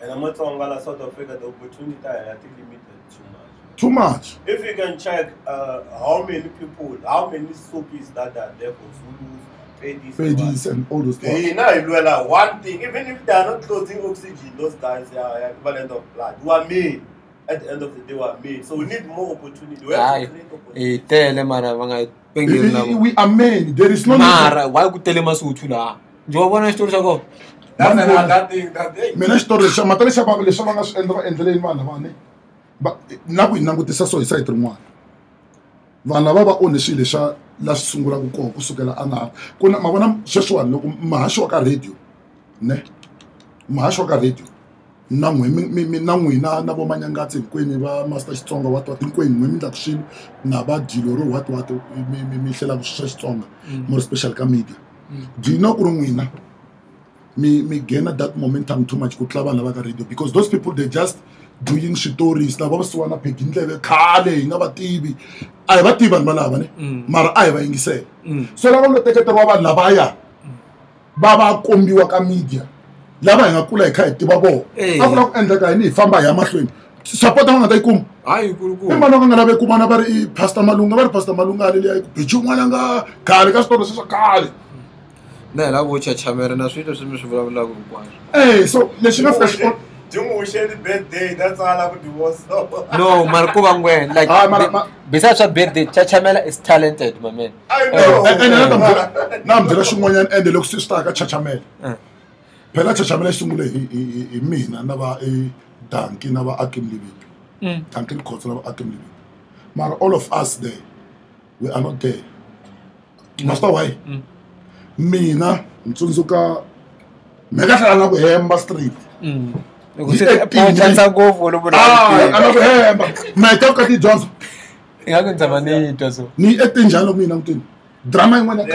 and Matsonga la South Africa the opportunity I think limited too much if you can check how many people how many soapies that are there for Zulus Pedis and all those stuff. One thing, even if they are not closing oxygen, those guys are equivalent of blood. Who are made at the end of the day, who are made. So we need more opportunity. We have to create opportunity. We are made. There is no. Why would tell him as who to la? Do you want to story go? That's another thing. That day. Mena story. Matale siya pabili siya mga endele man naman. But naku inangutisa so isa itrumwa. Vana va oneshile xa la sungula ku ko kusukela ana kuna mavona sweswiwani loko mahasho ka radio ne mahasho ka radio na n'wina na vo manyangatsi hinkwenu va master Xitsonga what hinkwenu n'we mi ndla ku swilo na va Diloro what mi hlela ku swa Xitsonga more special ka media do you know ku ri n'wina mi gena that momentum too much ku tlula vanhu lava ka radio because those people they just doing stories lava va siwana pheki ndleve khale hi nga va tivi a hi va tivi vanhu valava ne mara a hi va yingisela so lava ngo teketeriwa vanhu lavaya va kombiwa ka media lava hi nga kula hi kha hi tiva vona a ku na ku endleka yini hi famba hi ya mahlweni support va nga ta yi kuma hayi kulukulu i mani va nga lava yi kumana va ri Pastor Malunga aleliya yi ku bichu n'wana nga khale ka switori swa khale na hi lava vo chachamela na swilo swi mi swi vulavulaka hinkwaswo so lexi nga fika birthday, that's all I would do also. No, Marco Bangwen, like besides her birthday, Chachamela is talented, my man. I know. And now I'm just showing and the looks to start at Chachamel. Pela Chachamela is me, and never a donkey, never Akim living. Donkey court, never Akim living. But all of us there, we are not there. Master, why? Me, na, Mtunzuka, Megasala, Hemba Street. Chansa go for my Johnson. Ni njalo mina mtini. Drama yin'wana ni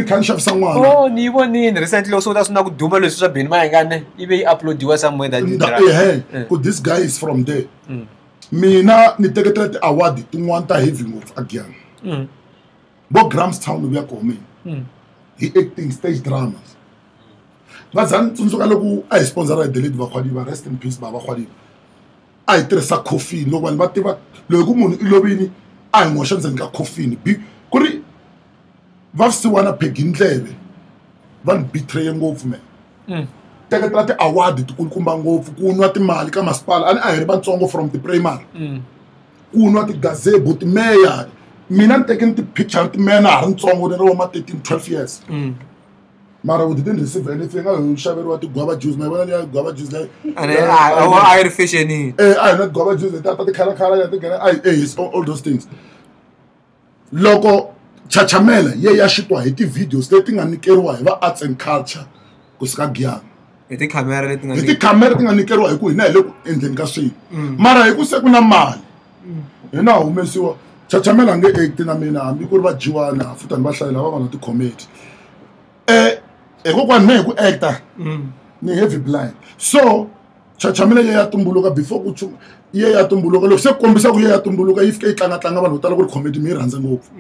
kha ni xavisa n'wana. Oh ni vonile recently also that's na ku duma leswi swa bini mayengani ibe yi uploadiwa somewhere that ku this guy is from there. Mina ni teketela ti award tin'wana ta heavy ngopfu again. Bo Grahamstown we are coming. He acting stage dramas. va zani tsundzuka loko a hi sponsora hi delete vakhwadiva rest in peace baba khwadiva a hi tirhisa coffin loko vanhu va tiva loko munhu I lovini a hi ngoxa ndzeni ka coffin ku ri va siwana phegi ndleve vanhu betraye ngopfu man teketela ti-award tikulukumba ngopfu ku nwa timali ka masipala a hi ri vatsongo from ti-primary ku nwa tigazebo timeya mina ni teke ni ti-picture timeya na ha ri ntsongo ni ri woma 13-12 years mara we didn't receive anything a hi xaveriwa ti-guava juice ma vona liya guava juice leyi a yi ri fashion a hi na guava juice ta tikhalakhala ya tingena all those things loko Chachamela ye ya xitwa hi ti-videos leti nga nikeriwa hi va arts and culture kusuka Giyani hi tikhamera leti nga nikeriwa hi ku hina hi le ku endleni ka swilo mara hi ku se ku na mali hina humesiwa Chachamela nge act na mina hambi ku ri va jiwana futhi ni va hlayela va va na ti-comedy hikokwani me hi ku acta ni heavy blind so Chachamela ye ya tumbuluka before ku ye ya tumbuluka loko se kombisa ku ye ya tumbuluka yi fika yi tlanga vanhu vo tala ku ri comedy mi yi rhandza ngopfu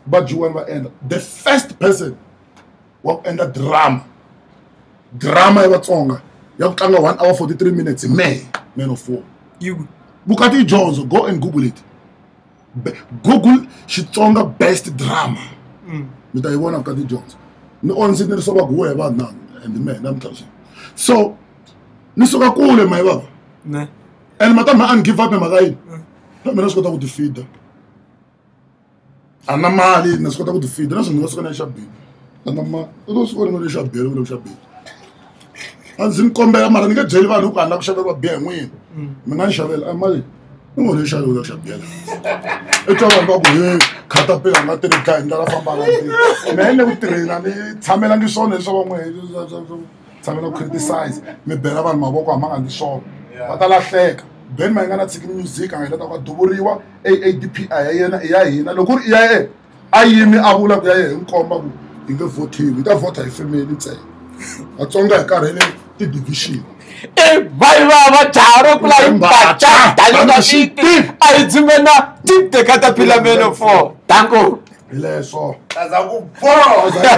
va jiwana va endla the first person wa ku endla drama ya vatsonga ya ku tlanga 1 hour 43 minutes man of war Bukati Jones go and google it google Xitsonga best drama mi ta yi vona Bukati Jones ni onse ni ri soka ku we vanhu and man I'm telling you so ni soka kule my baba and mata ma an give up mhaka yini mina swi kota ku tifeeda a na mali na swi kota ku tifeeda na swin'wana swi nga xa bini a na mali u swi vona leswi xa bele ku xa bele a ndzi ni kombela mara ni nga byeli vanhu ku a ni la ku xaveriwa biya hi n'wina mi nga ni xavela a mali ni ngo leswi xaveriwa xa biyela i twa vanhu va ku he Khatapila nga tirhi dlayi ndlela famba na me ni ku tirhela ni tshamela ngi swona leswo van'we tshamela ku criticize mi bela vanhu mavoko hama nga ndi swona va ta lahleka ben mayengani a tshiki music a nga heleta ku duvuriwa AADP a ya yena I ya hina loko ri ya a yimi a vula ku ya hi nkomba ku hi nge votiwi hi ta vota hi family ntsena vatsonga hi karhele ti-division vai va jaro kula impacha dalina shiti a hi dzimena tite Khatapila meno 4 danko hi leswo aza ku boza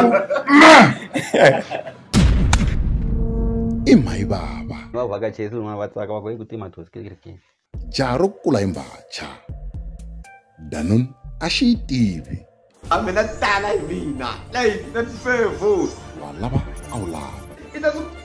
I mayibaba va vhakachesi lun'wana va tsaka va ku hi ku tima thosi kerekeni jaro kula imbacha danun a xi yi tivi a mina tala hi mina like that's fair vote wa lava a wu lava it doesn't